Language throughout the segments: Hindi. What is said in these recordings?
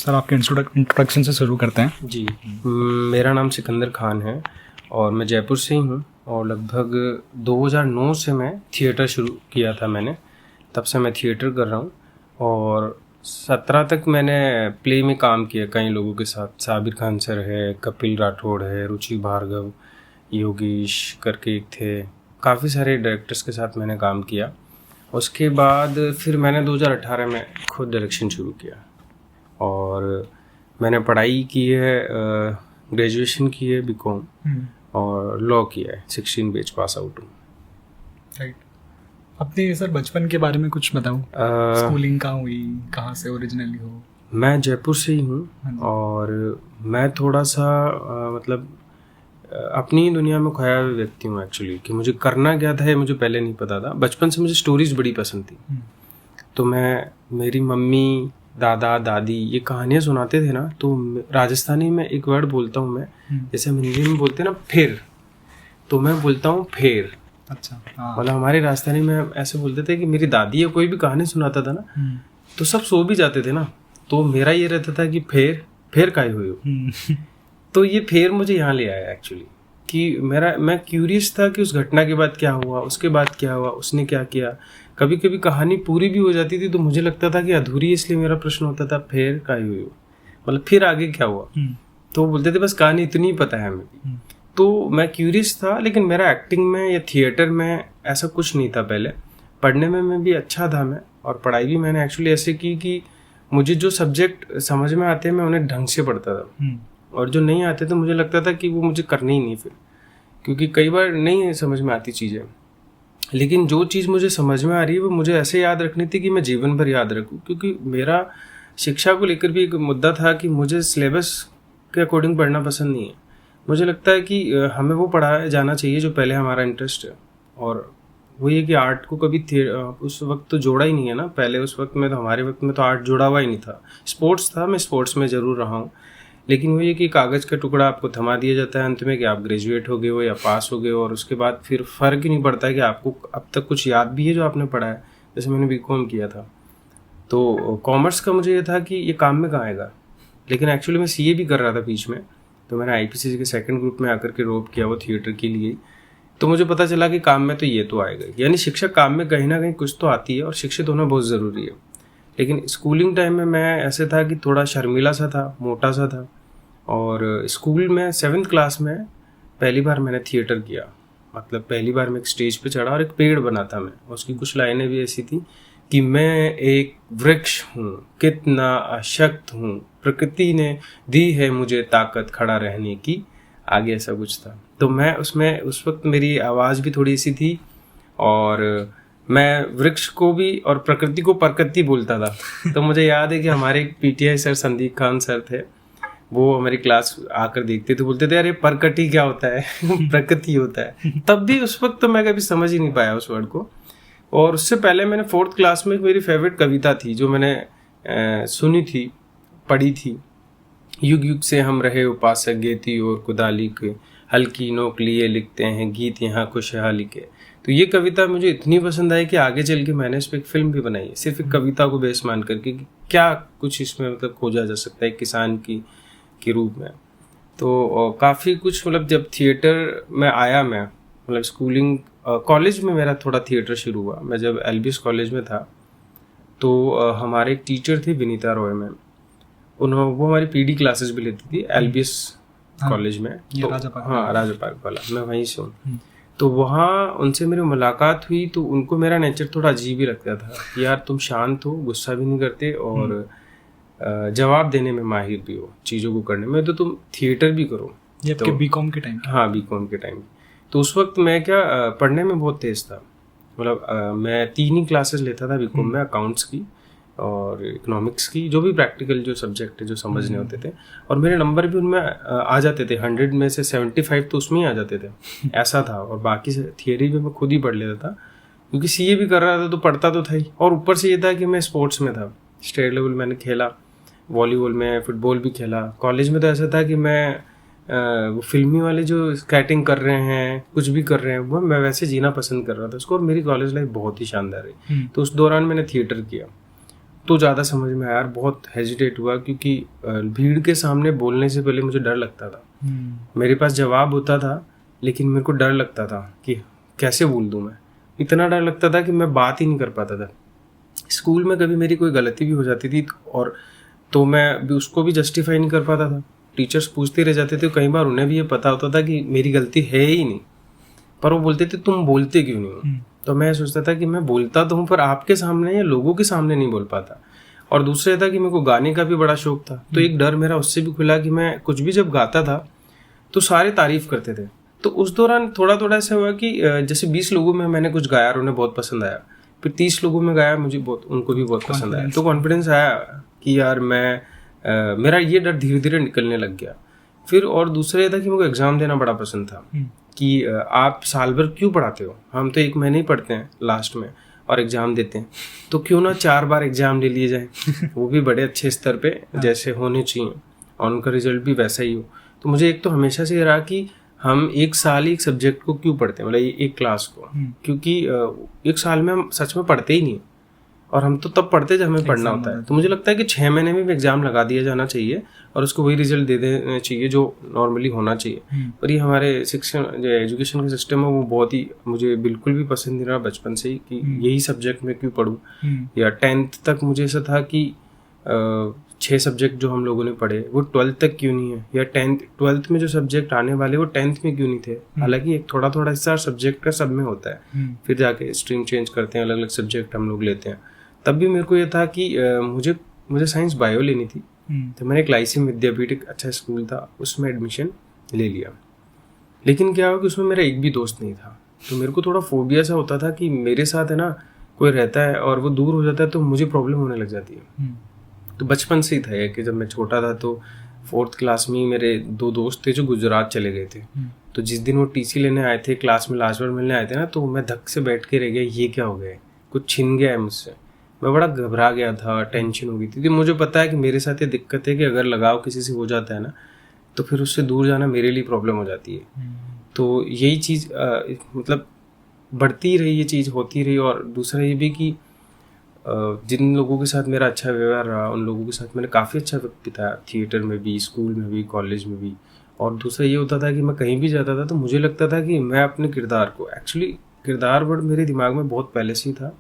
सर आपके इंट्रोडक्शन से शुरू करते हैं। जी, मेरा नाम सिकंदर खान है और मैं जयपुर से ही हूँ और लगभग 2009 से मैं थिएटर शुरू किया था मैंने। तब से मैं थिएटर कर रहा हूँ और 17 तक मैंने प्ले में काम किया कई लोगों के साथ। साबिर खान सर है, कपिल राठौड़ है, रुचि भार्गव, योगेश करके एक थे, काफ़ी सारे डायरेक्टर्स के साथ मैंने काम किया। उसके बाद फिर मैंने 2018 में खुद डायरेक्शन शुरू किया और मैंने पढ़ाई की है, ग्रेजुएशन की है बीकॉम और लॉ किया है, 16 बैच पास आउट हूँ। राइट। अपने सर बचपन के बारे में कुछ बताऊँ, स्कूलिंग कहाँ हुई, कहाँ से ओरिजिनली हो? मैं जयपुर से ही हूँ और मैं थोड़ा सा मतलब अपनी दुनिया में खोया हुआ व्यक्ति हूँ एक्चुअली, कि मुझे करना क्या था ये मुझे पहले नहीं पता था। बचपन से मुझे स्टोरीज बड़ी पसंद थी, तो मेरी मम्मी दादा दादी ये कहानियाँ सुनाते थे ना, तो राजस्थानी में एक वर्ड बोलता हूँ मैं, जैसे हम हिंदी में बोलते हैं ना फिर, तो मैं बोलता हूँ फेर। अच्छा। मतलब हमारे राजस्थानी में ऐसे बोलते थे कि मेरी दादी या कोई भी कहानी सुनाता था ना, तो सब सो भी जाते थे ना, तो मेरा ये रहता था कि फेर काहे हुई हो। तो ये फेर मुझे यहाँ ले आया एक्चुअली, कि मैं क्यूरियस था कि उस घटना के बाद क्या हुआ, उसके बाद क्या हुआ, उसने क्या किया। कभी कभी कहानी पूरी भी हो जाती थी तो मुझे लगता था कि अधूरी, इसलिए मेरा प्रश्न होता था फिर काहे हुई, मतलब फिर आगे क्या हुआ। तो बोलते थे बस कहानी इतनी ही पता है हमें। तो मैं क्यूरियस था, लेकिन मेरा एक्टिंग में या थिएटर में ऐसा कुछ नहीं था पहले। पढ़ने में भी अच्छा था मैं, और पढ़ाई भी मैंने एक्चुअली ऐसे की कि मुझे जो सब्जेक्ट समझ में आते हैं मैं उन्हें ढंग से पढ़ता था, और जो नहीं आते तो मुझे लगता था कि वो मुझे करने ही नहीं फिर, क्योंकि कई बार नहीं समझ में आती चीज़ें। लेकिन जो चीज़ मुझे समझ में आ रही है वो मुझे ऐसे याद रखनी थी कि मैं जीवन भर याद रखूं, क्योंकि मेरा शिक्षा को लेकर भी एक मुद्दा था कि मुझे सिलेबस के अकॉर्डिंग पढ़ना पसंद नहीं है। मुझे लगता है कि हमें वो पढ़ाया जाना चाहिए जो पहले हमारा इंटरेस्ट है, और वो ये कि आर्ट को कभी उस वक्त तो जोड़ा ही नहीं है ना। पहले उस वक्त में तो, हमारे वक्त में तो आर्ट जोड़ा हुआ ही नहीं था। स्पोर्ट्स था, मैं स्पोर्ट्स में ज़रूर रहा हूँ, लेकिन वो ये कि कागज़ का टुकड़ा आपको थमा दिया जाता है अंत में कि आप ग्रेजुएट हो गए हो या पास हो गए हो, और उसके बाद फिर फ़र्क ही नहीं पड़ता है कि आपको अब तक कुछ याद भी है जो आपने पढ़ा है। जैसे मैंने बीकॉम किया था, तो कॉमर्स का मुझे ये था कि ये काम में कहाँ आएगा, लेकिन एक्चुअली मैं सीए भी कर रहा था बीच में, तो मैंने आईपीसीसी के सेकंड ग्रुप में आकर के ड्रॉप किया वो थिएटर के लिए। तो मुझे पता चला कि काम में तो ये तो आएगा, यानी शिक्षक काम में कहीं ना कहीं कुछ तो आती है, और शिक्षित होना बहुत ज़रूरी है। लेकिन स्कूलिंग टाइम में मैं ऐसे था कि थोड़ा शर्मीला सा था, मोटा सा था, और स्कूल में 7th क्लास में पहली बार मैंने थिएटर किया। मतलब पहली बार मैं एक स्टेज पे चढ़ा और एक पेड़ बना था मैं, उसकी कुछ लाइनें भी ऐसी थी कि मैं एक वृक्ष हूँ, कितना अशक्त हूँ, प्रकृति ने दी है मुझे ताकत खड़ा रहने की, आगे ऐसा कुछ था। तो मैं उसमें उस वक्त मेरी आवाज़ भी थोड़ी सी थी, और मैं वृक्ष को भी और प्रकृति को प्रकृति बोलता था। तो मुझे याद है कि हमारे PTI sir Sandeep Khan sir थे, वो हमारी क्लास आकर देखते थे, बोलते थे अरे प्रकृति क्या होता है प्रकृति होता है। तब भी उस वक्त तो मैं कभी समझ ही नहीं पाया उस वर्ड को। और उससे पहले मैंने 4th क्लास में मेरी फेवरेट कविता थी जो मैंने सुनी थी, पढ़ी थी। युग युग से हम रहे उपासक, गेती और कुदाली के, हल्की नोक लिए लिखते हैं गीत यहाँ खुशहाली के। तो ये कविता मुझे इतनी पसंद आई कि आगे चल के मैंने इस पर एक फिल्म भी बनाई है, सिर्फ एक कविता को बेस मान करके कि क्या कुछ इसमें मतलब खोजा जा सकता है किसान की के रूप में। तो काफ़ी कुछ, मतलब जब थिएटर में आया मैं, मतलब स्कूलिंग कॉलेज में मेरा थोड़ा थिएटर शुरू हुआ। मैं जब एलबीएस कॉलेज में था तो हमारे एक टीचर थे विनीता रॉय मैम, वो हमारी पीडी क्लासेस भी लेती थी एलबीएस कॉलेज में। तो राजा पार्क वाला, मैं वहीं से हूँ। तो वहाँ उनसे मेरी मुलाकात हुई, तो उनको मेरा नेचर थोड़ा अजीब ही लगता था कि यार तुम शांत हो, गुस्सा भी नहीं करते, और जवाब देने में माहिर भी हो, चीज़ों को करने में, तो तुम थिएटर भी करो। ये तो बीकॉम के टाइम? हाँ, बीकॉम के टाइम। तो उस वक्त मैं क्या पढ़ने में बहुत तेज़ था, मतलब मैं 3 ही क्लासेस लेता था बीकॉम में, अकाउंट्स की और इकोनॉमिक्स की, जो भी प्रैक्टिकल जो सब्जेक्ट है जो समझने होते थे, और मेरे नंबर भी उनमें आ जाते थे। 100 में से 75 तो उसमें ही आ जाते थे, ऐसा था। और बाकी थियरी भी मैं खुद ही पढ़ लेता था, क्योंकि सीए भी कर रहा था तो पढ़ता तो था ही। और ऊपर से ये था कि मैं स्पोर्ट्स में था, स्टेट लेवल मैंने खेला, वॉलीबॉल में, फुटबॉल भी खेला। कॉलेज में तो ऐसा था कि मैं वो फिल्मी वाले जो स्केटिंग कर रहे हैं, कुछ भी कर रहे हैं, वो मैं वैसे जीना पसंद कर रहा था उसको, और मेरी कॉलेज लाइफ बहुत ही शानदार रही। तो उस दौरान मैंने थिएटर किया, तो ज़्यादा समझ में आया, बहुत हेजिटेट हुआ, क्योंकि भीड़ के सामने बोलने से पहले मुझे डर लगता था। मेरे पास जवाब होता था लेकिन मेरे को डर लगता था कि कैसे बोल दूँ मैं। इतना डर लगता था कि मैं बात ही नहीं कर पाता था। स्कूल में कभी मेरी कोई गलती भी हो जाती थी और तो मैं भी उसको भी जस्टिफाई नहीं कर पाता था। टीचर्स पूछते रह जाते थे, कई बार उन्हें भी ये पता होता था कि मेरी गलती है ही नहीं, पर वो बोलते थे तुम बोलते क्यों नहीं हो। तो मैं सोचता था कि मैं बोलता तो हूँ पर आपके सामने या लोगों के सामने नहीं बोल पाता। और दूसरा था कि मेरे को गाने का भी बड़ा शौक था, तो एक डर मेरा उससे भी खुला कि मैं कुछ भी जब गाता था तो सारे तारीफ करते थे। तो उस दौरान थोड़ा थोड़ा ऐसा हुआ कि जैसे 20 लोगों में मैंने कुछ गाया और उन्हें बहुत पसंद आया, फिर 30 लोगों में गाया, मुझे बहुत, उनको भी बहुत पसंद आया। तो कॉन्फिडेंस आया कि यार मेरा ये डर धीरे धीरे निकलने लग गया। फिर और दूसरा ये था कि मुझे एग्ज़ाम देना बड़ा पसंद था कि आप साल भर क्यों पढ़ाते हो, हम तो 1 महीने ही पढ़ते हैं लास्ट में और एग्ज़ाम देते हैं, तो क्यों ना 4 बार एग्ज़ाम ले लिए जाए वो भी बड़े अच्छे स्तर पे जैसे होने चाहिए और उनका रिजल्ट भी वैसा ही हो। तो मुझे एक तो हमेशा से ये रहा कि हम 1 साल ही एक सब्जेक्ट को क्यों पढ़ते हैं, मतलब एक क्लास को, क्योंकि 1 साल में हम सच में पढ़ते ही नहीं, और हम तो तब पढ़ते जब हमें पढ़ना होता है। तो मुझे लगता है कि 6 महीने में भी एग्जाम लगा दिया जाना चाहिए और उसको वही रिजल्ट दे देना चाहिए जो नॉर्मली होना चाहिए। पर ये हमारे शिक्षण जो एजुकेशन का सिस्टम है वो बहुत ही, मुझे बिल्कुल भी पसंद नहीं रहा बचपन से ही कि यही सब्जेक्ट में क्यों पढूं। या 10th तक मुझे ऐसा था कि 6 सब्जेक्ट जो हम लोगों ने पढ़े वो 12th तक क्यों नहीं है, या 12th में जो सब्जेक्ट आने वाले वो 10th में क्यों नहीं थे। हालांकि एक थोड़ा थोड़ा हिस्सा सब्जेक्ट का सब में होता है, फिर जाके स्ट्रीम चेंज करते हैं, अलग अलग सब्जेक्ट हम लोग लेते हैं। तब भी मेरे को ये था कि मुझे साइंस बायो लेनी थी, तो मैंने एक लाइसिम विद्यापीठ, एक अच्छा स्कूल था, उसमें एडमिशन ले लिया। लेकिन क्या हुआ कि उसमें मेरा एक भी दोस्त नहीं था, तो मेरे को थोड़ा फोबिया सा होता था कि मेरे साथ है ना कोई रहता है और वो दूर हो जाता है तो मुझे प्रॉब्लम होने लग जाती है। तो बचपन से ही था ये कि जब मैं छोटा था तो 4th क्लास में मेरे 2 दोस्त थे जो गुजरात चले गए थे। तो जिस दिन वो टीसी लेने आए थे, क्लास में लास्ट बार मिलने आए थे ना, तो मैं धक से बैठ के रह गया, ये क्या हो गया, कुछ छिन गया है मुझसे। मैं बड़ा घबरा गया था, टेंशन हो गई थी। मुझे पता है कि मेरे साथ ये दिक्कत है कि अगर लगाव किसी से हो जाता है ना तो फिर उससे दूर जाना मेरे लिए प्रॉब्लम हो जाती है। तो यही चीज़ मतलब बढ़ती रही, ये चीज़ होती रही। और दूसरा ये भी कि जिन लोगों के साथ मेरा अच्छा व्यवहार रहा उन लोगों के साथ मैंने काफ़ी अच्छा वक्त बिताया, थिएटर में भी, स्कूल में भी, कॉलेज में भी। और दूसरा ये होता था कि मैं कहीं भी जाता था तो मुझे लगता था कि मैं अपने किरदार को, एक्चुअली किरदार वर्ड मेरे दिमाग में बहुत पहले से ही था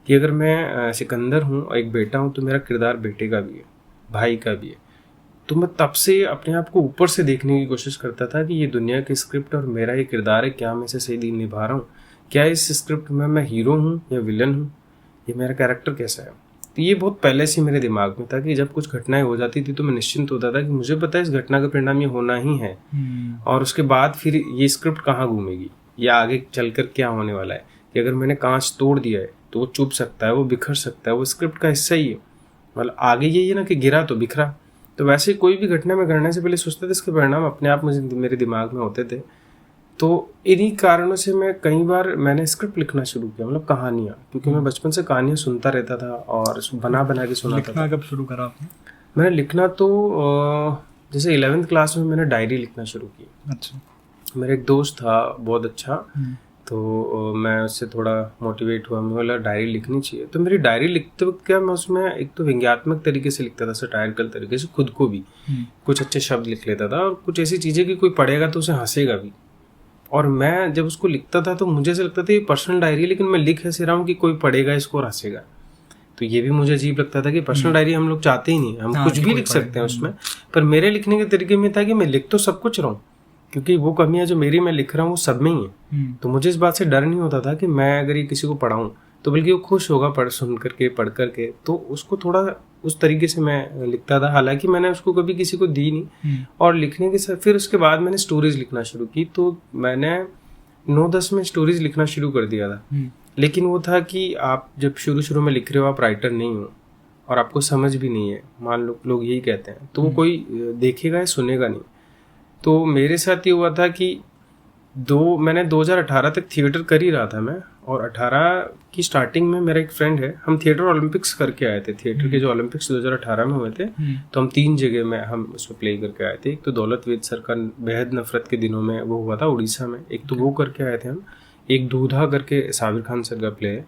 कि अगर मैं सिकंदर हूँ और एक बेटा हूँ तो मेरा किरदार बेटे का भी है, भाई का भी है। तो मैं तब से अपने आप को ऊपर से देखने की कोशिश करता था कि ये दुनिया की स्क्रिप्ट और मेरा ये किरदार है, क्या मैं इसे सही दिन निभा रहा हूँ, क्या इस स्क्रिप्ट में मैं हीरो हूँ या विलन हूँ, ये मेरा कैरेक्टर कैसा है। तो ये बहुत पहले से मेरे दिमाग में था कि जब कुछ घटनाएं हो जाती थी तो मैं निश्चिंत होता था कि मुझे पता है इस घटना का परिणाम ये होना ही है, और उसके बाद फिर ये स्क्रिप्ट कहाँ घूमेगी या आगे चलकर क्या होने वाला है। कि अगर मैंने कांच तोड़ दिया है तो वो चुभ सकता है, वो बिखर सकता है, वो स्क्रिप्ट का हिस्सा ही है। मतलब आगे यही है ना कि गिरा तो बिखरा। तो वैसे कोई भी घटना में करने से पहले सोचते थे इसके परिणाम अपने आप मुझे मेरे दिमाग में होते थे। तो इन्हीं कारणों से मैं कई बार मैंने स्क्रिप्ट लिखना शुरू किया, मतलब कहानियाँ, क्योंकि मैं बचपन से कहानियाँ सुनता रहता था और बना के सुनाता था। कब शुरू करा आपने? मैंने लिखना तो जैसे 11th क्लास में मैंने डायरी लिखना शुरू की। अच्छा। मेरा एक दोस्त था बहुत अच्छा, तो मैं उससे थोड़ा मोटिवेट हुआ, मैं बोला डायरी लिखनी चाहिए। तो मेरी डायरी लिखते वक्त क्या मैं उसमें एक तो व्यंग्यात्मक तरीके से लिखता था, सटायरिकल तरीके से, खुद को भी कुछ अच्छे शब्द लिख लेता था और कुछ ऐसी चीज़ें कि कोई पढ़ेगा तो उसे हंसेगा भी। और मैं जब उसको लिखता था तो मुझे ऐसा लगता था ये पर्सनल डायरी है, लेकिन मैं लिख ऐसे रहा हूँ कि कोई पढ़ेगा इसको और हंसेगा। तो ये भी मुझे अजीब लगता था कि पर्सनल डायरी हम लोग चाहते ही नहीं, हम कुछ भी लिख सकते हैं उसमें। पर मेरे लिखने के तरीके में था कि मैं लिख तो सब कुछ रहा हूँ, क्योंकि वो कमियां जो मेरी मैं लिख रहा हूँ वो सब में ही है। तो मुझे इस बात से डर नहीं होता था कि मैं अगर ये किसी को पढ़ाऊँ तो बल्कि वो खुश होगा सुन करके, पढ़ करके। तो उसको थोड़ा उस तरीके से मैं लिखता था। हालांकि मैंने उसको कभी किसी को दी नहीं। और लिखने के साथ फिर उसके बाद मैंने स्टोरीज लिखना शुरू की। तो मैंने 9-10 में स्टोरीज लिखना शुरू कर दिया था। लेकिन वो था कि आप जब शुरू में लिख रहे हो, आप राइटर नहीं हो और आपको समझ भी नहीं है, मान लो लोग यही कहते हैं, तो वो कोई देखेगा या सुनेगा नहीं। तो मेरे साथ ये हुआ था कि मैंने 2018 तक थिएटर कर ही रहा था मैं, और 18 की स्टार्टिंग में मेरा एक फ्रेंड है, हम थिएटर ओलंपिक्स करके आए थे। थिएटर के जो ओलंपिक्स 2018 में हुए थे, तो हम 3 जगह में हम उसमें प्ले करके आए थे। एक तो दौलत वेद सर का बेहद नफरत के दिनों में वो हुआ था उड़ीसा में, एक तो वो करके आए थे हम। एक दूधा करके साबिर खान सर का प्ले है,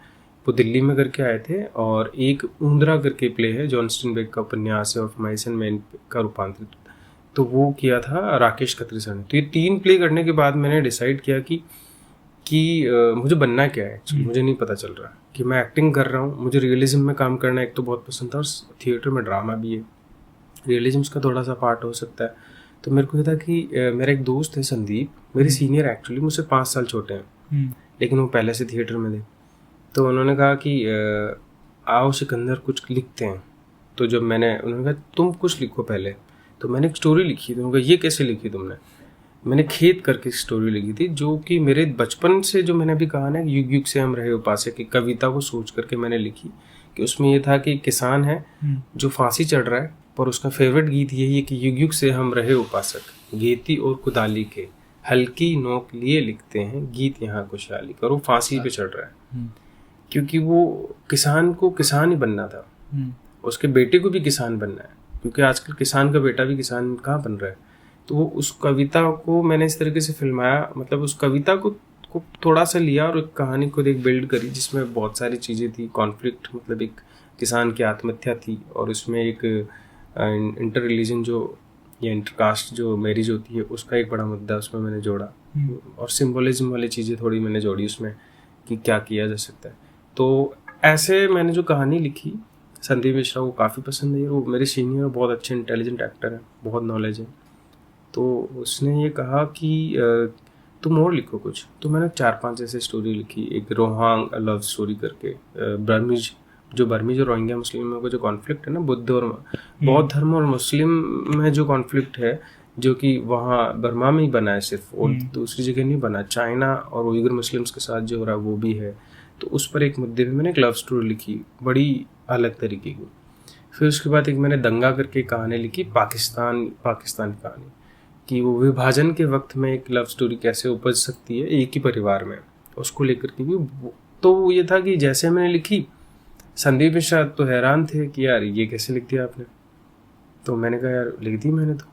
वो दिल्ली में करके आए थे। और एक ऊंद्रा करके प्ले है, जॉन स्टीनबेक का उपन्यास है, ऑफ माइस एंड मैन का रूपांतरित, तो वो किया था राकेश खत्री सर ने। तो ये 3 प्ले करने के बाद मैंने डिसाइड किया कि मुझे बनना क्या है एक्चुअली। मुझे नहीं पता चल रहा कि मैं एक्टिंग कर रहा हूँ, मुझे रियलिज्म में काम करना एक तो बहुत पसंद था, और थिएटर में ड्रामा भी है, रियलिज्म का थोड़ा सा पार्ट हो सकता है। तो मेरे को ये था कि मेरा एक दोस्त है संदीप, मेरे सीनियर एक्चुअली, मुझसे 5 साल छोटे हैं, लेकिन वो पहले से थिएटर में थे। तो उन्होंने कहा कि आओ सिकंदर कुछ लिखते हैं। तो जब उन्होंने कहा तुम कुछ लिखो पहले, तो मैंने एक स्टोरी लिखी। तो उन्होंने कहा ये कैसे लिखी तुमने? मैंने खेत करके स्टोरी लिखी थी, जो कि मेरे बचपन से, जो मैंने अभी कहा ना, युग युग से हम रहे उपासक की कविता को सोच करके मैंने लिखी। कि उसमें ये था कि किसान है जो फांसी चढ़ रहा है, पर उसका फेवरेट गीत यही है कि युग युग से हम रहे उपासक, गेती और कुदाली के हल्की नोक लिए लिखते हैं गीत यहाँ खुशहाली का। और वो फांसी पे चढ़ रहा है क्योंकि वो किसान को किसान ही बनना था, उसके बेटे को भी किसान बनना है, क्योंकि आजकल किसान का बेटा भी किसान कहाँ बन रहा है। तो वो उस कविता को मैंने इस तरीके से फिल्माया, मतलब उस कविता को थोड़ा सा लिया और एक कहानी को एक बिल्ड करी, जिसमें बहुत सारी चीज़ें थी। कॉन्फ्लिक्ट, मतलब एक किसान की आत्महत्या थी, और उसमें एक इंटर रिलीजन जो या इंटरकास्ट जो मैरिज होती है उसका एक बड़ा मुद्दा उसमें मैंने जोड़ा, और सिंबलिज्म वाली चीज़ें थोड़ी मैंने जोड़ी उसमें कि क्या किया जा सकता है। तो ऐसे मैंने जो कहानी लिखी, संदीप मिश्रा को काफ़ी पसंद आई। वो मेरे सीनियर बहुत अच्छे इंटेलिजेंट एक्टर हैं, बहुत नॉलेज है। तो उसने ये कहा कि तुम और लिखो कुछ। तो मैंने 4-5 ऐसे स्टोरी लिखी। एक रोहांग लव स्टोरी करके, बर्मीज और रोहिंग्या मुस्लिमों का जो कॉन्फ्लिक्ट है ना, बौद्ध धर्म और मुस्लिम में जो कॉन्फ्लिक्ट है, जो कि वहाँ बर्मा में ही बना है सिर्फ, और दूसरी जगह नहीं बना। चाइना और उइगर मुस्लिम्स के साथ जो हो रहा है वो भी है। तो उस पर एक मुद्दे में मैंने एक लव स्टोरी लिखी, बड़ी अलग तरीके की। फिर उसके बाद एक मैंने दंगा करके कहानी लिखी, पाकिस्तान कहानी, कि वो विभाजन के वक्त में एक लव स्टोरी कैसे उपज सकती है एक ही परिवार में, उसको लेकर के भी। तो ये था कि जैसे मैंने लिखी, संदीप मिश्रा तो हैरान थे कि यार ये कैसे लिख दिया आपने। तो मैंने कहा यार लिख दी मैंने, तो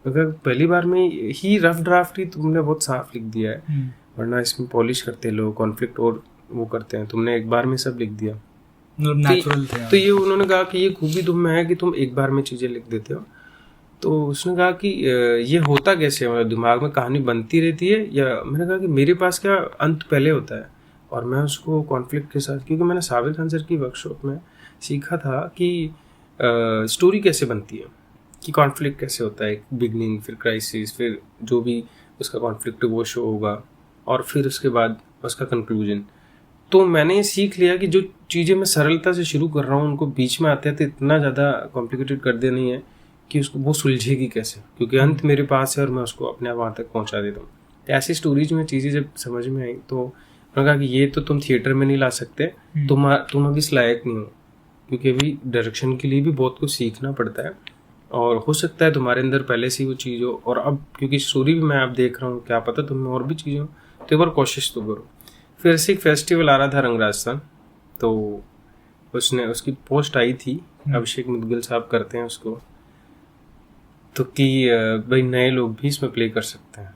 अगर पहली बार में ही रफ ड्राफ्ट ही तुमने बहुत साफ लिख दिया है, वरना इसमें पॉलिश करते लोग, कॉन्फ्लिक्ट और वो करते हैं, तुमने एक बार में सब लिख दिया। नेचुरल थे। तो ये उन्होंने कहा कि ये खूबी तुम में है कि तुम एक बार में चीज़ें लिख देते हो। तो उसने कहा कि ये होता कैसे है, मतलब दिमाग में कहानी बनती रहती है, या मैंने कहा कि मेरे पास क्या अंत पहले होता है, और मैं उसको कॉन्फ्लिक्ट के साथ, क्योंकि मैंने साबिर खान सर की वर्कशॉप में सीखा था कि स्टोरी कैसे बनती है, कि कॉन्फ्लिक्ट कैसे होता है, बिगनिंग, फिर क्राइसिस, फिर जो भी उसका कॉन्फ्लिक्ट वो शो होगा, और फिर उसके बाद उसका कंक्लूजन। तो मैंने ये सीख लिया कि जो चीज़ें मैं सरलता से शुरू कर रहा हूँ, उनको बीच में आते आते इतना ज़्यादा कॉम्प्लिकेटेड कर देना ही है कि उसको वो सुलझेगी कैसे, क्योंकि अंत मेरे पास है और मैं उसको अपने आप वहाँ तक पहुँचा देता हूँ। ऐसी स्टोरीज में चीज़ें जब समझ में आई, तो उन्होंने कहा कि ये तो तुम थिएटर में नहीं ला सकते, तुम अभी इस लायक नहीं हो, क्योंकि अभी डायरेक्शन के लिए भी बहुत कुछ सीखना पड़ता है, और हो सकता है तुम्हारे अंदर पहले से ही वो चीज़ हो, और अब क्योंकि स्टोरी भी मैं अब देख रहा हूँ, क्या पता तुम्हें और भी चीज़ें हो, तो एक बार कोशिश तो करो। फिर से एक फेस्टिवल आ रहा था रंग राजस्थान, तो उसकी पोस्ट आई थी, अभिषेक मुदगल साहब करते हैं उसको, तो कि भाई नए लोग भी इसमें प्ले कर सकते हैं।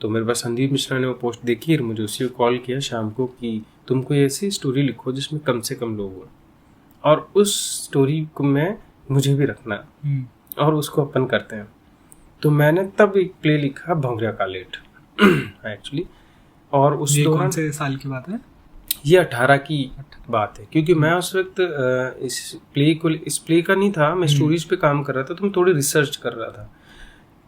तो मेरे पास संदीप मिश्रा ने वो पोस्ट देखी और मुझे उसी को कॉल किया शाम को कि तुम कोई ऐसी स्टोरी लिखो जिसमें कम से कम लोग हों, और उस स्टोरी को मैं मुझे भी रखना, और उसको अपन करते हैं। तो मैंने तब एक प्ले लिखा, भंवरिया का लेट एक्चुअली। और उस दौरान, कौन से साल की बात है? ये 18 की बात है, क्योंकि मैं उस वक्त इस प्ले का नहीं था, मैं स्टोरीज पे काम कर रहा था, तो मैं थोड़ी रिसर्च कर रहा था।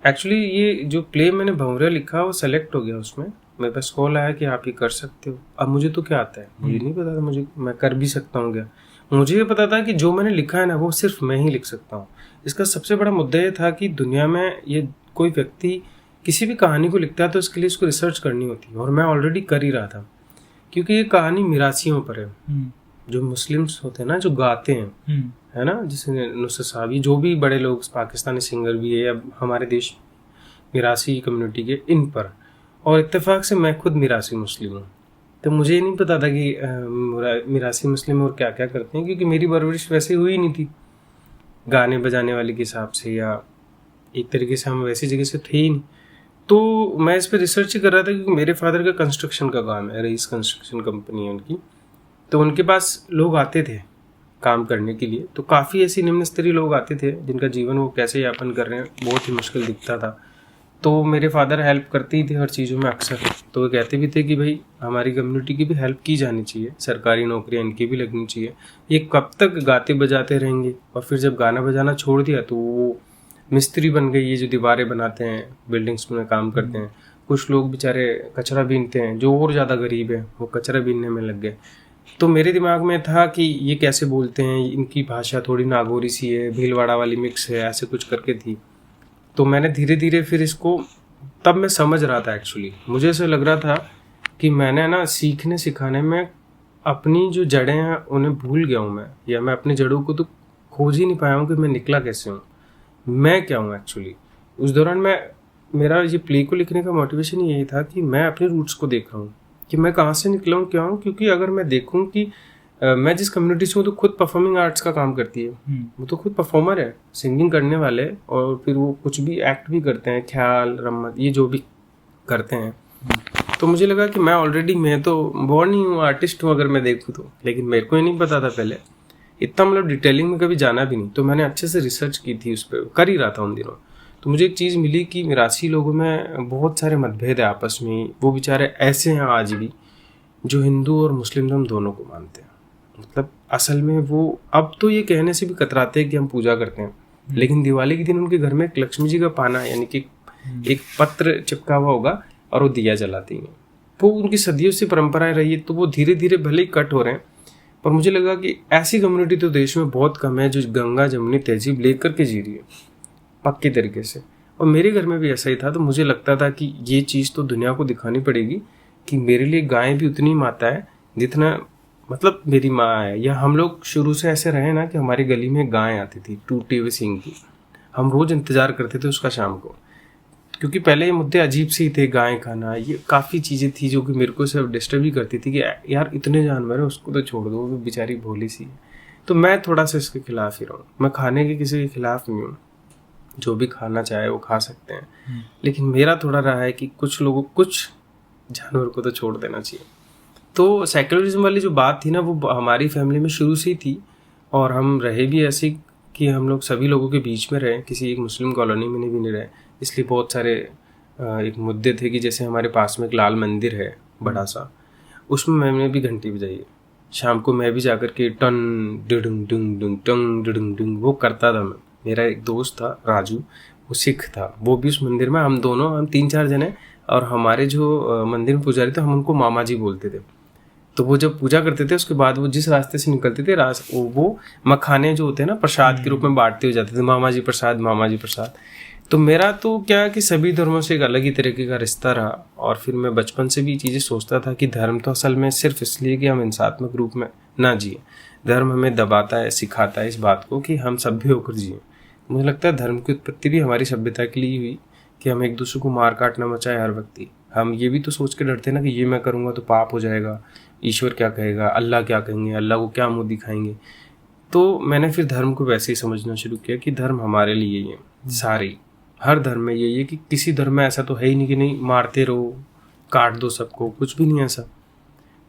एक्चुअली ये जो प्ले मैंने भंवरिया लिखा वो सेलेक्ट हो गया, उसमें मेरे पास कॉल आया कि आप ये कर सकते हो। अब मुझे तो क्या आता है, मुझे नहीं पता था मैं कर भी सकता हूँ क्या। मुझे ये पता था कि जो मैंने लिखा है ना वो सिर्फ मैं ही लिख सकता हूँ। इसका सबसे बड़ा मुद्दा ये था कि दुनिया में ये कोई व्यक्ति किसी भी कहानी को लिखता है तो उसके लिए उसको रिसर्च करनी होती है, और मैं ऑलरेडी कर ही रहा था, क्योंकि ये कहानी मिरासियों पर है। जो मुस्लिम्स होते हैं ना, जो गाते हैं, है ना, जैसे नुसरत साहब, जो भी बड़े लोग, पाकिस्तानी सिंगर भी है, अब हमारे देश मिरासी कम्युनिटी के, इन पर। और इत्तेफाक से मैं खुद मिरासी मुस्लिम हूँ, तो मुझे ये नहीं पता था कि मिरासी मुस्लिम और क्या क्या करते हैं, क्योंकि मेरी परवरिश वैसे हुई नहीं थी गाने बजाने वाले के हिसाब से, या एक तरीके से हम वैसी जगह से थे ही नहीं। तो मैं इस पर रिसर्च ही कर रहा था, क्योंकि मेरे फादर का कंस्ट्रक्शन का काम है, रईस कंस्ट्रक्शन कंपनी है उनकी। तो उनके पास लोग आते थे काम करने के लिए, तो काफ़ी ऐसे निम्न स्तरीय लोग आते थे जिनका जीवन वो कैसे यापन कर रहे हैं बहुत ही मुश्किल दिखता था। तो मेरे फादर हेल्प करते ही थे हर चीज़ों में अक्सर, तो वो कहते भी थे कि भाई हमारी कम्युनिटी की भी हेल्प की जानी चाहिए, सरकारी नौकरियाँ इनकी भी लगनी चाहिए, ये कब तक गाते बजाते रहेंगे। और फिर जब गाना बजाना छोड़ दिया तो वो मिस्त्री बन गई, ये जो दीवारें बनाते हैं बिल्डिंग्स में काम करते हैं। कुछ लोग बेचारे कचरा बीनते हैं, जो और ज़्यादा गरीब है वो कचरा बीनने में लग गए। तो मेरे दिमाग में था कि ये कैसे बोलते हैं, इनकी भाषा थोड़ी नागौरी सी है, भीलवाड़ा वाली मिक्स है, ऐसे कुछ करके थी। तो मैंने धीरे धीरे फिर इसको, तब मैं समझ रहा था एक्चुअली, मुझे ऐसा लग रहा था कि मैंने ना सीखने सिखाने में अपनी जो जड़ें हैं उन्हें भूल गया हूँ मैं, या मैं अपनी जड़ों को तो खोज ही नहीं पाया हूँ कि मैं निकला कैसे हूँ, मैं क्या हूँ एक्चुअली। उस दौरान मेरा ये प्ले को लिखने का मोटिवेशन यही था कि मैं अपने रूट्स को देख रहा हूँ कि मैं कहाँ से निकला हूँ, क्या हूँ। क्योंकि अगर मैं देखूँ कि मैं जिस कम्युनिटी से हूँ तो खुद परफॉर्मिंग आर्ट्स का काम करती है, वो तो खुद परफॉर्मर है, सिंगिंग करने वाले, और फिर वो कुछ भी एक्ट भी करते हैं, ख्याल रम्मत ये जो भी करते हैं। तो मुझे लगा कि मैं तो बॉर्न ही हूँ, आर्टिस्ट हूँ अगर मैं देखूँ तो। लेकिन मेरे को ये नहीं पता था पहले, इतना मतलब डिटेलिंग में कभी जाना भी नहीं। तो मैंने अच्छे से रिसर्च की थी, उस पर कर ही रहा था उन दिनों। तो मुझे एक चीज़ मिली कि मिरासी लोगों में बहुत सारे मतभेद है आपस में। वो बेचारे ऐसे हैं आज भी जो हिंदू और मुस्लिम धर्म दोनों को मानते हैं। मतलब असल में वो अब तो ये कहने से भी कतराते हैं कि हम पूजा करते हैं, लेकिन दिवाली के दिन उनके घर में एक लक्ष्मी जी का पाना यानी कि एक पत्र चिपका हुआ होगा और वो दिया जलाती हैं। वो उनकी सदियों से परंपराएं रही है। तो वो धीरे धीरे भले ही कट हो रहे हैं, पर मुझे लगा कि ऐसी कम्युनिटी तो देश में बहुत कम है जो गंगा जमुनी तहजीब लेकर के जी रही है पक्के तरीके से। और मेरे घर में भी ऐसा ही था। तो मुझे लगता था कि ये चीज़ तो दुनिया को दिखानी पड़ेगी कि मेरे लिए गाय भी उतनी माता है जितना मतलब मेरी माँ है। या हम लोग शुरू से ऐसे रहे ना कि हमारी गली में गाय आती थी टूटे हुए सींग की, हम रोज़ इंतज़ार करते थे उसका शाम को। क्योंकि पहले ये मुद्दे अजीब से ही थे, गाय खाना, ये काफ़ी चीज़ें थी जो कि मेरे को सब डिस्टर्ब ही करती थी कि यार इतने जानवर है उसको तो छोड़ दो, वो बेचारी भोली सी है। तो मैं थोड़ा सा इसके खिलाफ ही रहा हूँ। मैं खाने के किसी के खिलाफ नहीं हूँ, जो भी खाना चाहे वो खा सकते हैं, लेकिन मेरा थोड़ा रहा है कि कुछ लोगों कुछ जानवर को तो छोड़ देना चाहिए। तो सेक्युलरिज्म वाली जो बात थी ना वो हमारी फैमिली में शुरू से ही थी, और हम रहे भी ऐसे कि हम लोग सभी लोगों के बीच में रहे, किसी एक मुस्लिम कॉलोनी में भी नहीं रहे। इसलिए बहुत सारे एक मुद्दे थे कि जैसे हमारे पास में एक लाल मंदिर है बड़ा सा, उसमें मैंने भी घंटी बजाई है। शाम को मैं भी जाकर के टन डिडुंग डुंग डुंग टंग डिडुंग डुंग वो करता था। मैं, मेरा एक दोस्त था राजू, वो सिख था, वो भी उस मंदिर में, हम 3-4 जने, और हमारे जो मंदिर में पुजारी थे हम उनको मामा जी बोलते थे। तो वो जब पूजा करते थे उसके बाद वो जिस रास्ते से निकलते थे वो मखाने जो होते हैं ना प्रसाद के रूप में बांटते हुए जाते थे, मामा जी प्रसाद, मामा जी प्रसाद। तो मेरा तो क्या कि सभी धर्मों से एक अलग ही तरीके का रिश्ता रहा। और फिर मैं बचपन से भी चीज़ें सोचता था कि धर्म तो असल में सिर्फ इसलिए कि हम हिंसात्मक रूप में ना जिए, धर्म हमें दबाता है, सिखाता है इस बात को कि हम सभ्य होकर जिए। मुझे लगता है धर्म की उत्पत्ति भी हमारी सभ्यता के लिए हुई कि हम एक दूसरे को मार काट ना मचाए हर व्यक्ति। हम ये भी तो सोच के डरते ना कि ये मैं करूँगा तो पाप हो जाएगा, ईश्वर क्या कहेगा, अल्लाह क्या कहेंगे, अल्लाह को क्या मुँह दिखाएंगे। तो मैंने फिर धर्म को वैसे ही समझना शुरू किया कि धर्म हमारे लिए ही है, सारे हर धर्म में यही है कि किसी धर्म में ऐसा तो है ही नहीं कि नहीं मारते रहो, काट दो सबको, कुछ भी नहीं ऐसा।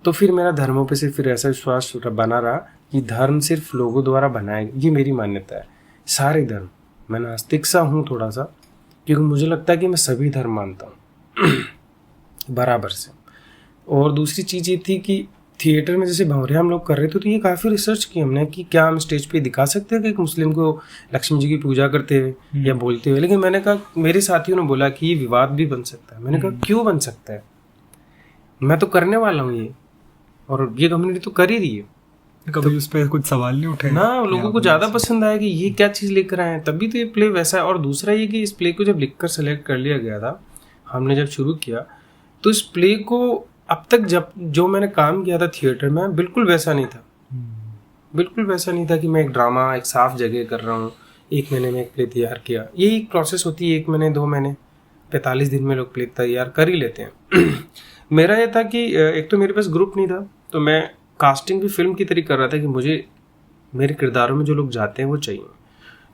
तो फिर मेरा धर्मों पे से फिर ऐसा विश्वास बना रहा कि धर्म सिर्फ लोगों द्वारा बनाए, ये मेरी मान्यता है। सारे धर्म, मैं नास्तिक सा हूँ थोड़ा सा, क्योंकि मुझे लगता है कि मैं सभी धर्म मानता हूँ बराबर से। और दूसरी चीज़ ये थी कि थिएटर में जैसे भंवरे हम लोग कर रहे थे तो ये काफ़ी रिसर्च की हमने कि क्या हम स्टेज पे दिखा सकते हैं कि एक मुस्लिम को लक्ष्मी जी की पूजा करते हुए या बोलते हुए। लेकिन मैंने कहा, मेरे साथियों ने बोला कि ये विवाद भी बन सकता है। मैंने कहा क्यों बन सकता है, मैं तो करने वाला हूँ ये, और ये कम्युनिटी तो कर ही रही है। कभी उस पर कुछ सवाल नहीं उठे ना, लोगों को ज़्यादा पसंद आया कि ये क्या चीज़ लेकर आए हैं, तभी तो ये प्ले वैसा है। और दूसरा ये कि इस प्ले को जब लिखकर सेलेक्ट कर लिया गया था, हमने जब शुरू किया तो इस प्ले को अब तक जो मैंने काम किया था थिएटर में बिल्कुल वैसा नहीं था। बिल्कुल वैसा नहीं था कि मैं एक ड्रामा एक साफ जगह कर रहा हूँ, 1 महीने में एक प्ले तैयार किया। यही एक प्रोसेस होती है, 1 महीने 2 महीने 45 दिन में लोग प्ले तैयार कर ही लेते हैं। मेरा ये था कि एक तो मेरे पास ग्रुप नहीं था, तो मैं कास्टिंग भी फिल्म की तरह कर रहा था कि मुझे मेरे किरदारों में जो लोग जाते हैं वो चाहिए।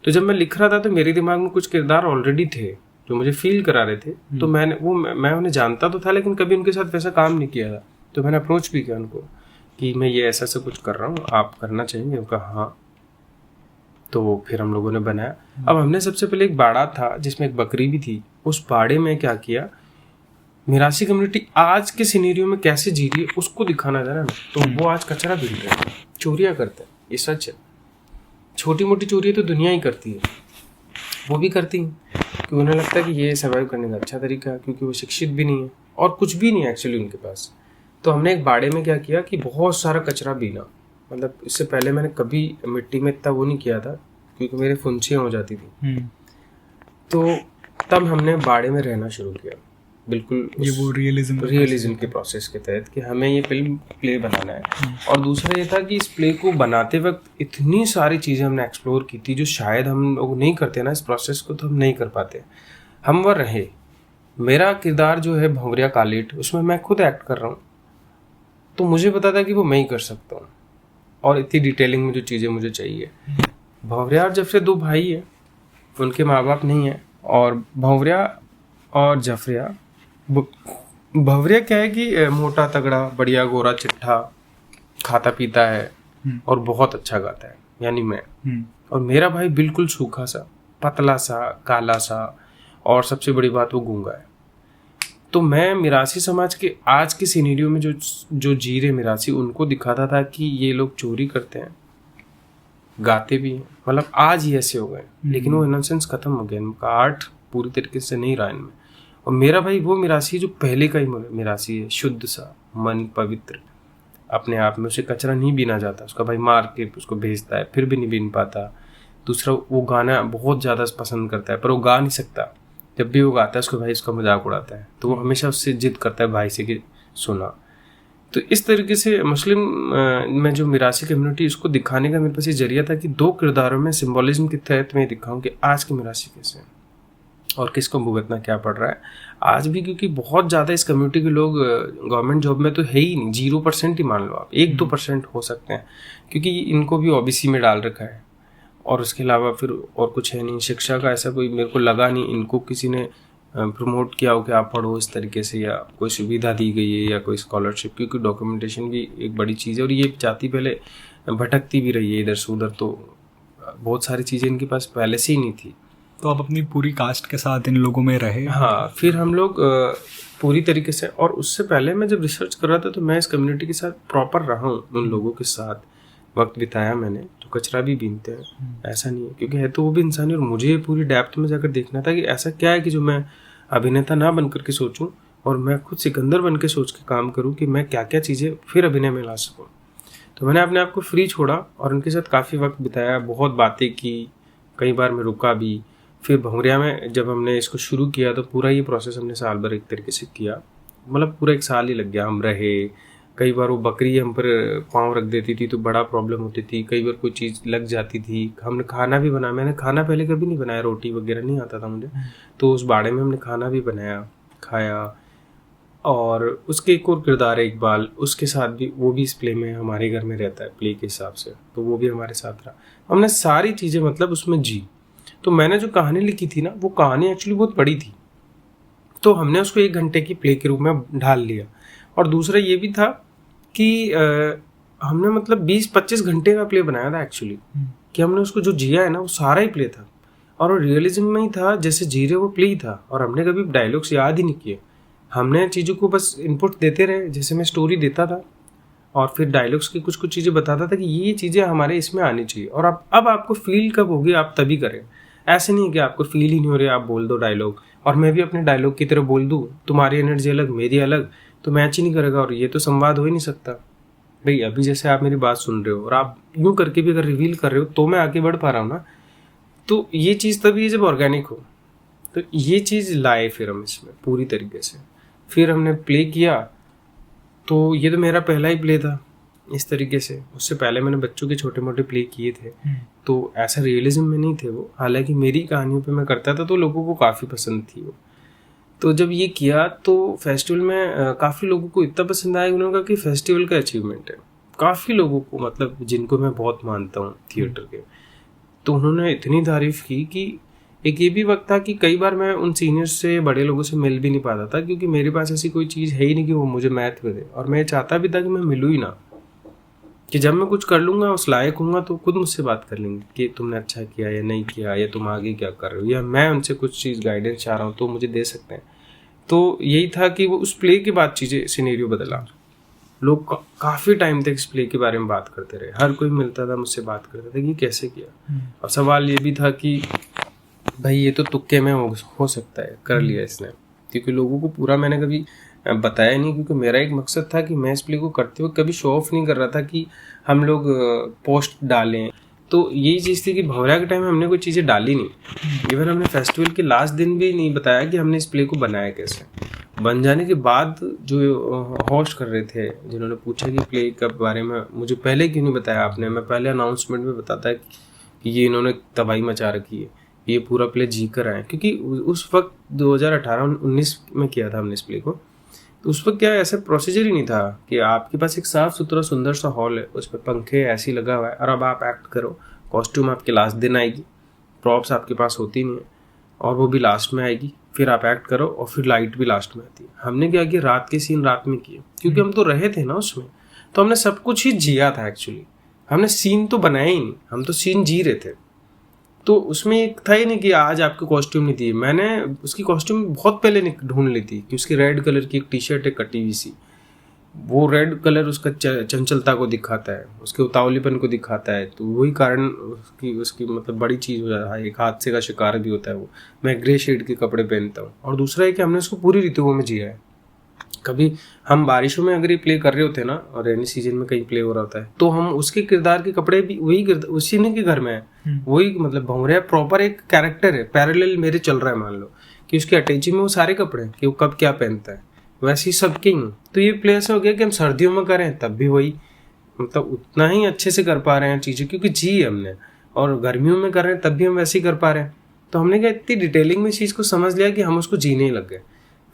तो जब मैं लिख रहा था तो मेरे दिमाग में कुछ किरदार ऑलरेडी थे जो मुझे फील करा रहे थे। तो मैं उन्हें जानता तो था, लेकिन कभी उनके साथ वैसा काम नहीं किया था। तो मैंने अप्रोच भी किया उनको कि मैं ये ऐसा ऐसा कुछ कर रहा हूँ, आप करना चाहेंगे? उनका हाँ। तो फिर हम लोगों ने बनाया। अब हमने सबसे पहले एक बाड़ा था जिसमें एक बकरी भी थी, उस बाड़े में क्या किया, मिरासी कम्युनिटी आज के सिनेरियो में कैसे जी रही है उसको दिखाना था ना। तो वो आज कचरा बीन रहे हैं, चोरियां करते हैं, ये सच है। छोटी मोटी चोरी तो दुनिया ही करती है, वो भी करती हैं कि उन्हें लगता है कि ये सर्वाइव करने का अच्छा तरीका है, क्योंकि वो शिक्षित भी नहीं है और कुछ भी नहीं है एक्चुअली उनके पास। तो हमने एक बाड़े में क्या किया कि बहुत सारा कचरा बीना, मतलब इससे पहले मैंने कभी मिट्टी में इतना वो नहीं किया था क्योंकि मेरे फुंसियाँ हो जाती थी। तो तब हमने बाड़े में रहना शुरू किया, बिल्कुल ये वो रियलिज्म के प्रोसेस के तहत कि हमें ये फिल्म प्ले बनाना है। और दूसरा ये था कि इस प्ले को बनाते वक्त इतनी सारी चीज़ें हमने एक्सप्लोर की थी जो शायद हम लोग नहीं करते ना, इस प्रोसेस को तो हम नहीं कर पाते। हम वह रहे, मेरा किरदार जो है भंवरिया कालीट, उसमें मैं खुद एक्ट कर रहा हूँ, तो मुझे पता था कि वो मैं ही कर सकता हूँ और इतनी डिटेलिंग में जो चीज़ें मुझे चाहिए। भंवरिया और जफरिया 2 भाई है, उनके माँ बाप नहीं है। और भंवरिया और जफरिया, भंवरिया क्या है कि मोटा तगड़ा बढ़िया गोरा चिट्ठा, खाता पीता है और बहुत अच्छा गाता है, यानी मैं। और मेरा भाई बिल्कुल सूखा सा, पतला सा, काला सा, और सबसे बड़ी बात वो गूंगा है। तो मैं मिरासी समाज के आज के सिनेरियो में जो जी रहे मिरासी, उनको दिखाता था कि ये लोग चोरी करते हैं, गाते भी हैं, मतलब आज ही ऐसे हो गए। लेकिन वो इनोसेंस खत्म हो गया, इनका आर्ट पूरी तरीके से नहीं रहा इनमें। और मेरा भाई वो मिरासी जो पहले का ही मिरासी है, शुद्ध सा, मन पवित्र, अपने आप में उसे कचरा नहीं बीना जाता। उसका भाई मार के उसको भेजता है, फिर भी नहीं बीन पाता। दूसरा, वो गाना बहुत ज़्यादा पसंद करता है पर वो गा नहीं सकता। जब भी वो गाता है उसका भाई उसका मजाक उड़ाता है, तो वो हमेशा उससे जिद करता है भाई से कि सुना। तो इस तरीके से मुस्लिम में जो मिरासी कम्युनिटी, उसको दिखाने का मेरे पास ये जरिया था कि 2 किरदारों में सिंबॉलिज्म के तहत मैं दिखाऊं कि आज के मिरासी कैसे हैं और किसको भुगतना क्या पड़ रहा है आज भी। क्योंकि बहुत ज़्यादा इस कम्युनिटी के लोग गवर्नमेंट जॉब में तो है ही नहीं, 0% ही मान लो आप, 1-2% हो सकते हैं, क्योंकि इनको भी ओबीसी में डाल रखा है और उसके अलावा फिर और कुछ है नहीं। शिक्षा का ऐसा कोई मेरे को लगा नहीं इनको किसी ने प्रमोट किया हो कि आप पढ़ो इस तरीके से, या कोई सुविधा दी गई है या कोई स्कॉलरशिप, क्योंकि डॉक्यूमेंटेशन भी एक बड़ी चीज़ है। और ये जाति पहले भटकती भी रही है इधर से उधर, तो बहुत सारी चीज़ें इनके पास पहले से ही नहीं थी। तो आप अपनी पूरी कास्ट के साथ इन लोगों में रहे? हाँ, फिर हम लोग पूरी तरीके से, और उससे पहले मैं जब रिसर्च कर रहा था तो मैं इस कम्युनिटी के साथ प्रॉपर रहा हूँ, उन लोगों के साथ वक्त बिताया मैंने, तो कचरा भी बीनते हैं, ऐसा नहीं है, क्योंकि है तो वो भी इंसान ही। और मुझे पूरी डेप्थ में जाकर देखना था कि ऐसा क्या है कि जो मैं अभिनेता ना बन करके सोचूं और मैं खुद सिकंदर बन के सोच के काम करूं कि मैं क्या क्या चीज़ें फिर अभिनय में ला सकूं। तो मैंने अपने आप को फ्री छोड़ा और उनके साथ काफ़ी वक्त बिताया, बहुत बातें की, कई बार मैं रुका भी। फिर भंवरिया में जब हमने इसको शुरू किया तो पूरा ये प्रोसेस हमने साल भर एक तरीके से किया, मतलब पूरा 1 साल ही लग गया। हम रहे, कई बार वो बकरी हम पर पाँव रख देती थी तो बड़ा प्रॉब्लम होती थी, कई बार कोई चीज़ लग जाती थी। हमने खाना भी बनाया, मैंने खाना पहले कभी नहीं बनाया, रोटी वगैरह नहीं आता था मुझे, तो उस बाड़े में हमने खाना भी बनाया, खाया। और उसके एक और किरदार है इकबाल, उसके साथ भी, वो भी इस प्ले में हमारे घर में रहता है प्ले के हिसाब से, तो वो भी हमारे साथ रहा। हमने सारी चीज़ें मतलब उसमें जी। तो मैंने जो कहानी लिखी थी ना, वो कहानी एक्चुअली बहुत बड़ी थी, तो हमने उसको 1 घंटे की प्ले के रूप में ढाल लिया। और दूसरा ये भी था कि हमने मतलब 20-25 घंटे का प्ले बनाया था एक्चुअली, कि हमने उसको जो जिया है ना वो सारा ही प्ले था, और वो रियलिज्म में ही था, जैसे जी रहे वो प्ले ही था। और हमने कभी डायलॉग्स याद ही नहीं किए, हमने चीज़ों को बस इनपुट देते रहे, जैसे मैं स्टोरी देता था और फिर डायलॉग्स की कुछ कुछ चीज़ें बताता था कि ये चीज़ें हमारे इसमें आनी चाहिए। और अब आपको फील कब होगी आप तभी करें, ऐसे नहीं कि आपको फील ही नहीं हो रही आप बोल दो डायलॉग और मैं भी अपने डायलॉग की तरह बोल दूँ, तुम्हारी एनर्जी अलग मेरी अलग, तो मैच ही नहीं करेगा और ये तो संवाद हो ही नहीं सकता। भाई अभी जैसे आप मेरी बात सुन रहे हो और आप यूं करके भी अगर रिवील कर रहे हो तो मैं आगे बढ़ पा रहा हूँ ना, तो ये चीज़ तभी है जब ऑर्गेनिक हो। तो ये चीज़ लाए फिर हम इसमें पूरी तरीके से, फिर हमने प्ले किया। तो ये तो मेरा पहला ही प्ले था इस तरीके से, उससे पहले मैंने बच्चों के छोटे मोटे प्ले किए थे, तो ऐसा रियलिज्म में नहीं थे वो, हालांकि मेरी कहानियों पे मैं करता था तो लोगों को काफ़ी पसंद थी वो। तो जब ये किया तो फेस्टिवल में काफ़ी लोगों को इतना पसंद आया, उन्होंने कहा कि फेस्टिवल का अचीवमेंट है। काफ़ी लोगों को, मतलब जिनको मैं बहुत मानता हूँ थिएटर के, तो उन्होंने इतनी तारीफ़ की कि एक ये भी वक्त था कि कई बार मैं उन सीनियर्स से, बड़े लोगों से मिल भी नहीं पाता था, क्योंकि मेरे पास ऐसी कोई चीज़ है ही नहीं कि वो मुझे महत्व दे, और मैं चाहता भी था कि मैं मिलूँ ही ना, कि जब मैं कुछ कर लूँगा, उस लायक हूँगा, तो खुद मुझसे बात कर लेंगे कि तुमने अच्छा किया या नहीं किया, या तुम आगे क्या कर रहे हो, या मैं उनसे कुछ चीज़ गाइडेंस चाह रहा हूँ तो मुझे दे सकते हैं। तो यही था कि वो उस प्ले के बाद चीज़ें सिनेरियो बदला। लोग काफ़ी टाइम तक इस प्ले के बारे में बात करते रहे, हर कोई मिलता था मुझसे बात करता था कि कैसे किया। और सवाल ये भी था कि भाई ये तो तुक्के में हो सकता है, कर लिया इसने, क्योंकि लोगों को पूरा मैंने कभी बताया नहीं, क्योंकि मेरा एक मकसद था कि मैं इस प्ले को करते हुए कभी शो ऑफ नहीं कर रहा था कि हम लोग पोस्ट डालें। तो यही चीज़ थी कि भंवरा के टाइम में हमने कोई चीज़ें डाली नहीं। इवन हमने फेस्टिवल के लास्ट दिन भी नहीं बताया कि हमने इस प्ले को बनाया कैसे। बन जाने के बाद जो होस्ट कर रहे थे, जिन्होंने पूछा कि प्ले के बारे में मुझे पहले क्यों नहीं बताया आपने, मैं पहले अनाउंसमेंट में बताता कि ये इन्होंने तबाही मचा रखी है, ये पूरा प्ले जी कर आए। क्योंकि उस वक्त 2018-19 में किया था हमने इस प्ले को, तो उस वक्त क्या ऐसा प्रोसीजर ही नहीं था कि आपके पास एक साफ सुथरा सुंदर सा हॉल है, उस पर पंखे ऐसी लगा हुआ है और अब आप एक्ट करो। कॉस्ट्यूम आपके लास्ट दिन आएगी, प्रॉप्स आपके पास होती नहीं है और वो भी लास्ट में आएगी, फिर आप एक्ट करो और फिर लाइट भी लास्ट में आती है। हमने क्या किया, रात के सीन रात में किए, क्योंकि हम तो रहे थे ना उसमें, तो हमने सब कुछ ही जिया था। एक्चुअली हमने सीन तो बनाया ही नहीं, हम तो सीन जी रहे थे। तो उसमें एक था ही नहीं कि आज आपको कॉस्ट्यूम नहीं दी। मैंने उसकी कॉस्ट्यूम बहुत पहले ढूंढ ली थी कि उसकी रेड कलर की एक टी शर्ट है कटी हुई सी, वो रेड कलर उसका चंचलता को दिखाता है, उसके उतावलीपन को दिखाता है। तो वही कारण उसकी मतलब बड़ी चीज़ हो जाता है, एक हादसे का शिकार भी होता है वो। मैं ग्रे शेड के कपड़े पहनता हूँ। और दूसरा है कि हमने उसको पूरी ऋतुओं में जिया है। कभी हम बारिशों में अगर ये प्ले कर रहे होते हैं ना, और रेनी सीजन में कहीं प्ले हो रहा होता है, तो हम उसके किरदार के कपड़े भी वही उसी ने के घर में है, वही मतलब भंवरा प्रॉपर एक कैरेक्टर है, पैरेलल मेरे चल रहा है। मान लो कि उसके अटैची में वो सारे कपड़े हैं कि वो कब क्या पहनता है, वैसे ही सबके ही। तो ये प्ले ऐसा हो गया कि हम सर्दियों में करें तब भी वही, मतलब उतना ही अच्छे से कर पा रहे हैं चीज़ें, क्योंकि जी हमने, और गर्मियों में कर रहे हैं तब भी हम वैसे ही कर पा रहे हैं। तो हमने क्या इतनी डिटेलिंग में चीज़ को समझ लिया कि हम उसको जीने ही लग गए।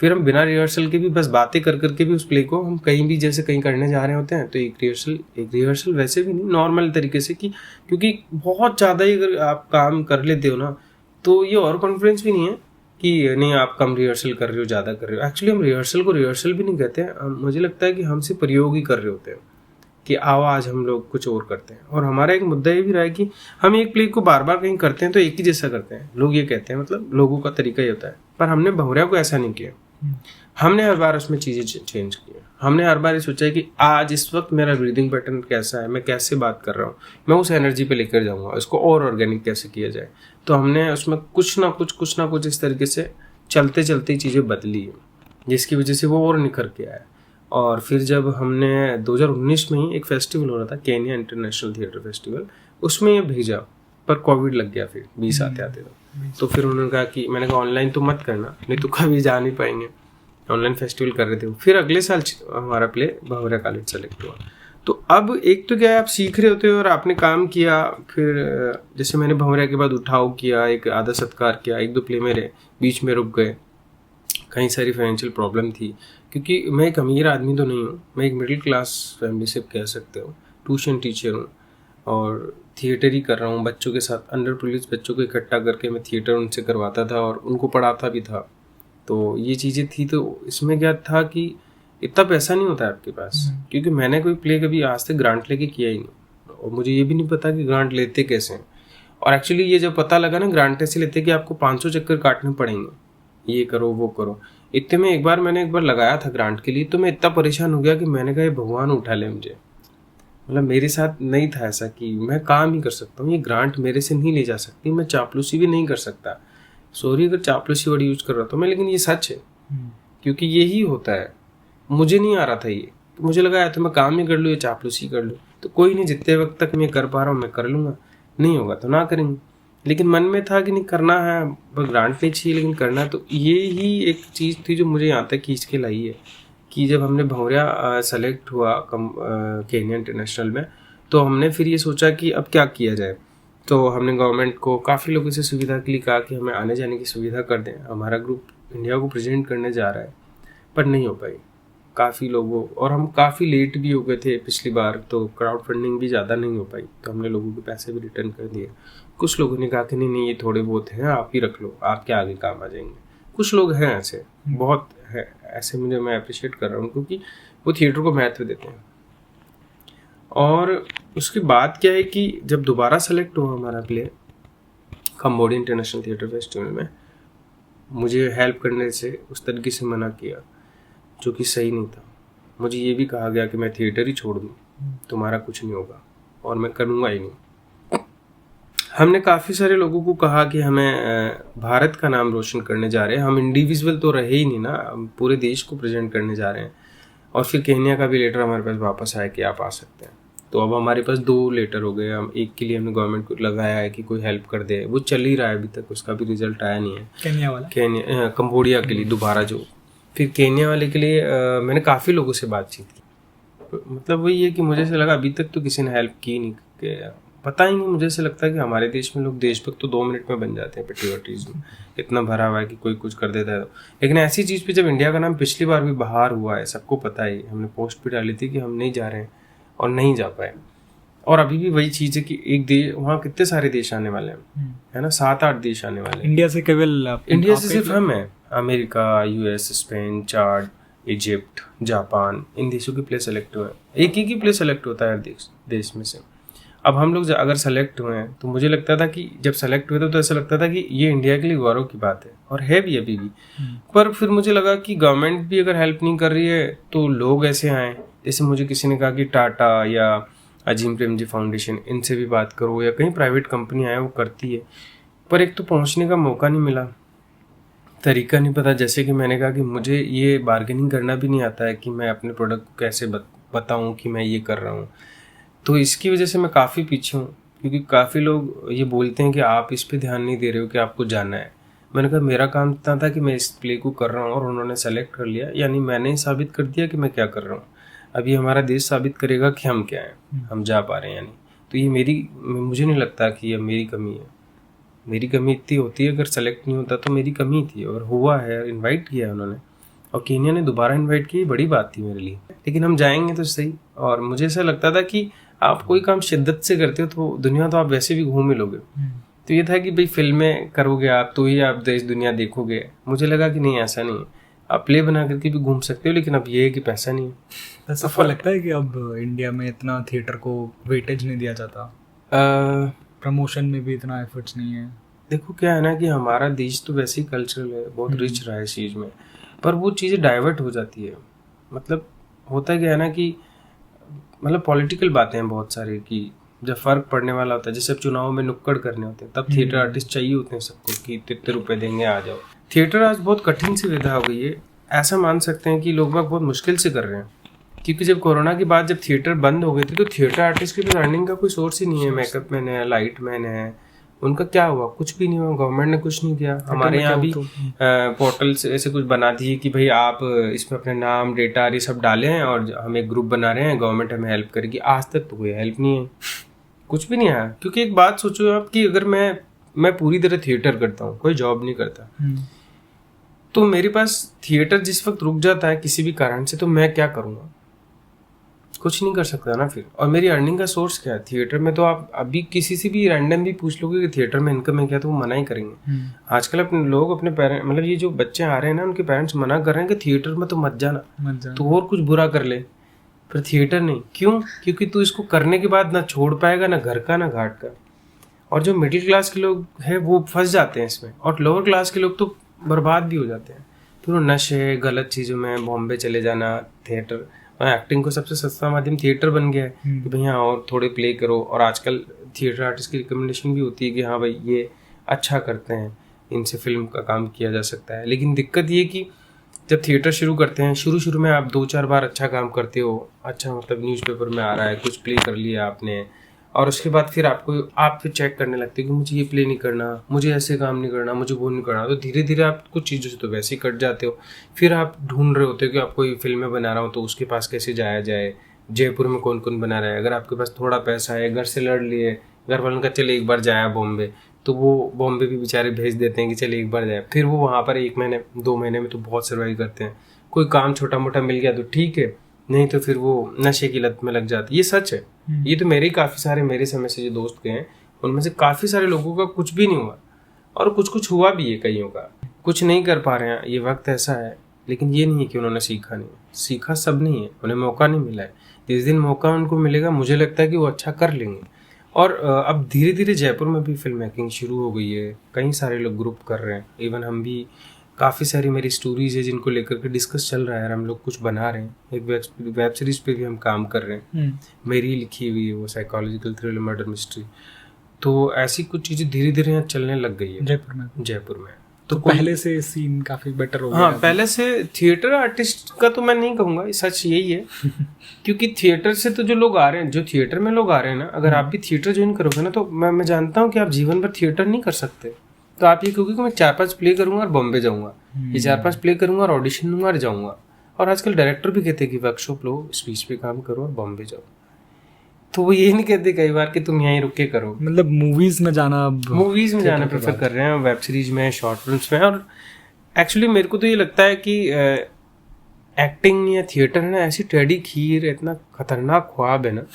फिर हम बिना रिहर्सल के भी बस बातें कर करके भी उस प्ले को हम कहीं भी जैसे कहीं करने जा रहे होते हैं तो एक रिहर्सल वैसे भी नहीं, नॉर्मल तरीके से, कि क्योंकि बहुत ज़्यादा ही अगर आप काम कर लेते हो ना, तो ये और कॉन्फिडेंस भी नहीं है कि नहीं आप कम रिहर्सल कर रहे हो, ज़्यादा कर रहे हो। एक्चुअली हम रिहर्सल को रिहर्सल भी नहीं कहते हैं, मुझे लगता है कि हमसे प्रयोग ही कर रहे होते हैं कि आओ आज हम लोग कुछ और करते हैं। और हमारा एक मुद्दा ये भी रहा है कि हम एक प्ले को बार बार कहीं करते हैं तो एक ही जैसा करते हैं, लोग ये कहते हैं, मतलब लोगों का तरीका ही होता है। पर हमने भंवरा को ऐसा नहीं किया। हमने हर बार उसमें चीज़ें चेंज की। हमने हर बार ये सोचा है कि आज इस वक्त मेरा ब्रीदिंग पैटर्न कैसा है, मैं कैसे बात कर रहा हूँ, मैं उस एनर्जी पे लेकर जाऊँगा, इसको और ऑर्गेनिक कैसे किया जाए। तो हमने उसमें कुछ ना कुछ इस तरीके से चलते चलते चीज़ें बदली है, जिसकी वजह से वो और निखर के आया। और फिर जब हमने 2019 में ही एक फेस्टिवल हो रहा था, केन्या इंटरनेशनल थिएटर फेस्टिवल, उसमें ये भेजा, पर कोविड लग गया फिर 20 आते आते तो फिर उन्होंने कहा कि, मैंने कहा ऑनलाइन तो मत करना, नहीं तो कभी जा नहीं पाएंगे। ऑनलाइन फेस्टिवल कर रहे थे। फिर अगले साल हमारा प्ले भंवरा कॉलेज सेलेक्ट हुआ। तो अब एक तो क्या है, आप सीख रहे होते हो और आपने काम किया, फिर जैसे मैंने भंवरा के बाद उठाव किया, एक आधा सत्कार किया, एक दो प्ले मेरे बीच में रुक गए, कई सारी फाइनेंशियल प्रॉब्लम थी, क्योंकि मैं एक अमीर आदमी तो नहीं हूँ, मैं एक मिडिल क्लास फैमिली से कह सकते हो, ट्यूशन टीचर हूँ और थिएटर ही कर रहा हूँ। बच्चों के साथ, अंडर प्रिविलेज बच्चों को इकट्ठा करके मैं थिएटर उनसे करवाता था और उनको पढ़ाता भी था। तो ये चीज़ें थी। तो इसमें क्या था कि इतना पैसा नहीं होता है आपके पास, क्योंकि मैंने कोई प्ले कभी आज तक ग्रांट लेके किया ही नहीं, और मुझे ये भी नहीं पता कि ग्रांट लेते कैसे हैं। और एक्चुअली ये जब पता लगा ना ग्रांट ऐसे लेते कि आपको 500 चक्कर काटने पड़ेंगे, ये करो वो करो। इतने में मैंने एक बार लगाया था ग्रांट के लिए, तो मैं इतना परेशान हो गया कि मैंने कहा ये भगवान उठा ले मुझे। मतलब मेरे साथ नहीं था ऐसा कि मैं काम ही कर सकता हूँ, ये ग्रांट मेरे से नहीं ले जा सकती, मैं चापलूसी भी नहीं कर सकता। सॉरी अगर चापलूसी वर्ड यूज कर रहा था मैं, लेकिन ये सच है, क्योंकि यही होता है। मुझे नहीं आ रहा था ये, तो मुझे लगा तो मैं काम ही कर लूँ या चापलूसी कर लूँ, तो कोई नहीं, जितने वक्त तक मैं कर पा रहा हूँ मैं कर लूँगा, नहीं होगा तो ना करेंगे। लेकिन मन में था कि नहीं करना है, ग्रांट नहीं चाहिए लेकिन करना। तो ये ही एक चीज़ थी जो मुझे यहाँ तक खींच के लाई है कि जब हमने भंवरा सेलेक्ट हुआ केन्या इंटरनेशनल में, तो हमने फिर ये सोचा कि अब क्या किया जाए। तो हमने गवर्नमेंट को काफ़ी लोगों से सुविधा के लिए कहा कि हमें आने जाने की सुविधा कर दें, हमारा ग्रुप इंडिया को प्रेजेंट करने जा रहा है, पर नहीं हो पाई काफ़ी लोगों, और हम काफ़ी लेट भी हो गए थे पिछली बार, तो क्राउड फंडिंग भी ज़्यादा नहीं हो पाई, तो हमने लोगों के पैसे भी रिटर्न कर दिए। कुछ लोगों ने कहा कि नहीं ये थोड़े बहुत हैं, आप ही रख लो, आपके आगे काम आ जाएंगे। कुछ लोग हैं ऐसे, बहुत है ऐसे, मैं अप्रिशिएट कर रहा हूँ, क्योंकि वो थिएटर को महत्व देते हैं। और उसके बाद क्या है कि जब दोबारा सेलेक्ट हुआ हमारा play Cambodia international theatre festival में, मुझे हेल्प करने से उस तरीके से मना किया जो कि सही नहीं था। मुझे ये भी कहा गया कि मैं थिएटर ही छोड़ दूँ, तुम्हारा कुछ नहीं होगा और मैं करूँगा ही नहीं। हमने काफ़ी सारे लोगों को कहा कि हमें भारत का नाम रोशन करने जा रहे हैं, हम इंडिविजुअल तो रहे ही नहीं ना, हम पूरे देश को प्रेजेंट करने जा रहे हैं। और फिर केन्या का भी लेटर हमारे पास वापस आया कि आप आ सकते हैं। तो अब हमारे पास 2 लेटर हो गए। हम एक के लिए हमने गवर्नमेंट को लगाया है कि कोई हेल्प कर दे, वो चल ही रहा है अभी तक, उसका भी रिजल्ट आया नहीं है। केन्या वाला, केन्या कंबोडिया के लिए दोबारा जो, फिर केन्या वाले के लिए मैंने काफ़ी लोगों से बातचीत की। मतलब वही है कि मुझे ऐसा लगा अभी तक तो किसी ने हेल्प की नहीं, पता ही नहीं। मुझे ऐसा लगता है कि हमारे देश में लोग देशभक्त तो 2 मिनट में बन जाते हैं, पेट्रियोटिज्म इतना भरा हुआ है कि कोई कुछ कर देता है। लेकिन ऐसी चीज़ पे जब इंडिया का नाम पिछली बार भी बाहर हुआ है, सबको पता है, हमने पोस्ट भी डाली थी कि हम नहीं जा रहे हैं और नहीं जा पाए। और अभी भी वही चीज़ है कि एक देश, वहाँ कितने सारे देश आने वाले हैं, है ना, 7-8 देश आने वाले हैं। इंडिया से केवल इंडिया से सिर्फ हम हैं, अमेरिका, यूएस, स्पेन, चाड, इजिप्ट, जापान, इन देशों के प्ले सेलेक्ट हुए हैं। एक ही प्ले सेलेक्ट होता है देश में से। अब हम लोग अगर सेलेक्ट हुए हैं तो मुझे लगता था कि जब सेलेक्ट हुए थे तो ऐसा लगता था कि ये इंडिया के लिए गौरव की बात है, और है भी अभी भी। पर फिर मुझे लगा कि गवर्नमेंट भी अगर हेल्प नहीं कर रही है तो लोग ऐसे आए, जैसे मुझे किसी ने कहा कि टाटा या अजीम प्रेमजी फाउंडेशन, इनसे भी बात करो, या कहीं प्राइवेट कंपनी आए वो करती है, पर एक तो पहुंचने का मौका नहीं मिला, तरीका नहीं पता। जैसे कि मैंने कहा कि मुझे ये बार्गेनिंग करना भी नहीं आता है कि मैं अपने प्रोडक्ट को कैसे बताऊं कि मैं ये कर रहा हूँ। तो इसकी वजह से मैं काफ़ी पीछे हूँ, क्योंकि काफ़ी लोग ये बोलते हैं कि आप इस पे ध्यान नहीं दे रहे हो कि आपको जाना है। मैंने कहा मेरा काम इतना था कि मैं इस प्ले को कर रहा हूँ और उन्होंने सेलेक्ट कर लिया, यानी मैंने ही साबित कर दिया कि मैं क्या कर रहा हूँ। अभी हमारा देश साबित करेगा कि हम क्या हैं, हम जा पा रहे हैं या नहीं। तो ये मुझे नहीं लगता कि ये मेरी कमी है। मेरी कमी इतनी होती है, अगर सेलेक्ट नहीं होता तो मेरी कमी थी, और हुआ है, इनवाइट किया है उन्होंने, और केन्या ने दोबारा इनवाइट की, बड़ी बात थी मेरे लिए। लेकिन हम जाएंगे तो सही। और मुझे ऐसा लगता था कि आप कोई काम शिद्दत से करते हो तो दुनिया तो आप वैसे भी घूम ही लोगे। तो ये था कि भाई फिल्में करोगे आप तो ही आप देश दुनिया देखोगे। मुझे लगा कि नहीं, ऐसा नहीं है, आप प्ले बना करके भी घूम सकते हो, लेकिन अब ये है कि पैसा नहीं है। सबको लगता है कि अब इंडिया में इतना थिएटर को वेटेज नहीं दिया जाता, प्रमोशन में भी इतना एफर्ट्स नहीं है। देखो क्या है ना कि हमारा देश तो वैसे ही कल्चरल है, बहुत रिच रहा है इस चीज़ में, पर वो चीज़ें डाइवर्ट हो जाती है। मतलब होता क्या है ना कि मतलब पॉलिटिकल बातें हैं बहुत सारी, कि जब फर्क पड़ने वाला होता है, जैसे चुनाव में नुक्कड़ करने होते हैं, तब थिएटर आर्टिस्ट चाहिए होते हैं सबको कि इतने रुपए देंगे, आ जाओ। थिएटर आज बहुत कठिन सी विधा हो गई है, ऐसा मान सकते हैं कि लोग बाग बहुत मुश्किल से कर रहे हैं। क्योंकि जब कोरोना के बाद जब थिएटर बंद हो गए थे तो थिएटर आर्टिस्ट के पास अर्निंग का कोई सोर्स ही नहीं है। मेकअप मैन है, लाइट मैन है, उनका क्या हुआ? कुछ भी नहीं हुआ, गवर्नमेंट ने कुछ नहीं किया। हमारे यहाँ भी पोर्टल से ऐसे कुछ बना दिए कि भाई आप इसमें अपने नाम, डेटा ये सब डालें हैं और हम एक ग्रुप बना रहे हैं, गवर्नमेंट हमें हेल्प करेगी। आज तक तो कोई हेल्प नहीं है, कुछ भी नहीं आया। क्योंकि एक बात सोचो आप कि अगर मैं पूरी तरह थिएटर करता हूँ, कोई जॉब नहीं करता, तो मेरे पास थिएटर जिस वक्त रुक जाता है किसी भी कारण से, तो मैं क्या करूँगा? कुछ नहीं कर सकता ना फिर। और मेरी अर्निंग का सोर्स क्या है? थिएटर में तो आप अभी किसी से भी रैंडम भी पूछ लोगे कि थिएटर में इनकम है क्या, तो वो मना ही करेंगे। आजकल अपने लोग अपने पेरेंट्स, मतलब ये जो बच्चे आ रहे हैं ना, उनके पेरेंट्स मना कर रहे हैं कि थिएटर में तो मत जाना। तो और कुछ बुरा कर ले, पर थिएटर नहीं। क्यों? क्योंकि तू इसको करने के बाद ना छोड़ पाएगा, ना घर का ना घाट का। और जो मिडिल क्लास के लोग हैं वो फंस जाते हैं इसमें, और लोअर क्लास के लोग तो बर्बाद भी हो जाते हैं। फिर वो नशे, गलत चीज़ों में, बॉम्बे चले जाना, थिएटर और एक्टिंग को सबसे सस्ता माध्यम थिएटर बन गया है कि भैया और थोड़े प्ले करो। और आजकल थिएटर आर्टिस्ट की रिकमेंडेशन भी होती है कि हाँ भाई ये अच्छा करते हैं, इनसे फिल्म का काम किया जा सकता है। लेकिन दिक्कत ये कि जब थिएटर शुरू करते हैं, शुरू में आप 2-4 बार अच्छा काम करते हो, अच्छा मतलब न्यूज़पेपर में आ रहा है, कुछ प्ले कर लिया आपने, और उसके बाद फिर आप फिर चेक करने लगते हो कि मुझे ये प्ले नहीं करना, मुझे ऐसे काम नहीं करना, मुझे वो नहीं करना। तो धीरे धीरे आप कुछ चीज़ों से तो वैसे ही कट जाते हो। फिर आप ढूंढ रहे होते हो कि आप कोई फिल्में बना रहा हो तो उसके पास कैसे जाया जाए, जयपुर में कौन कौन बना रहा है। अगर आपके पास थोड़ा पैसा है, घर से लड़ लिए, घर वालों का चले एक बार जाया बॉम्बे, तो वो बॉम्बे भी बेचारे भेज देते हैं कि चले एक बार जाए। फिर वो वहाँ पर 1 महीने 2 महीने में तो बहुत सर्वाइव करते हैं। कोई काम छोटा मोटा मिल गया तो ठीक है, नहीं तो फिर वो नशे की लत में लग जाती है। ये सच है। ये तो मेरे ही काफ़ी सारे मेरे समय से जो दोस्त गए हैं उनमें से काफ़ी सारे लोगों का कुछ भी नहीं हुआ, और कुछ हुआ भी है, कईयों का कुछ नहीं कर पा रहे हैं। ये वक्त ऐसा है लेकिन ये नहीं है कि उन्होंने सीखा नहीं, सीखा सब नहीं है, उन्हें मौका नहीं मिला है। जिस दिन मौका उनको मिलेगा मुझे लगता है कि वो अच्छा कर लेंगे। और अब धीरे धीरे जयपुर में भी फिल्म मेकिंग शुरू हो गई है, कई सारे लोग ग्रुप कर रहे हैं, इवन हम भी काफ़ी सारी मेरी स्टोरीज है जिनको लेकर के डिस्कस चल रहा है, हम लोग कुछ बना रहे हैं। एक वेब सीरीज पे भी हम काम कर रहे हैं, मेरी लिखी हुई है वो, साइकोलॉजिकल थ्रिलर मर्डर मिस्ट्री। तो ऐसी कुछ चीज़ें धीरे धीरे यहाँ चलने लग गई है जयपुर में। तो पहले से सीन काफी बेटर हो गया। हाँ, पहले से थिएटर आर्टिस्ट का तो मैं नहीं कहूँगा, सच यही है क्योंकि थिएटर से तो जो लोग आ रहे हैं, जो थिएटर में लोग आ रहे हैं ना, अगर आप भी थिएटर ज्वाइन करोगे ना तो मैं जानता हूँ कि आप जीवन भर थिएटर नहीं कर सकते। तो आप ये कहोगे कि मैं 4-5 प्ले करूंगा और बॉम्बे जाऊंगा, ये 4-5 प्ले करूंगा और ऑडिशन लूंगा और जाऊंगा। और आजकल डायरेक्टर भी कहते हैं कि वर्कशॉप लो, स्पीच पे काम करो और बॉम्बे जाओ। तो वो ये नहीं कहते कई बार कि तुम यहीं रुक के करो, मतलब मूवीज में जाना प्रेफर कर रहे हैं, वेब सीरीज में, शॉर्ट फिल्म्स में। और एक्चुअली मेरे को तो ये लगता है कि एक्टिंग या थिएटर है ना, ऐसी टेढ़ी खीर, इतना खतरनाक ख्वाब है ना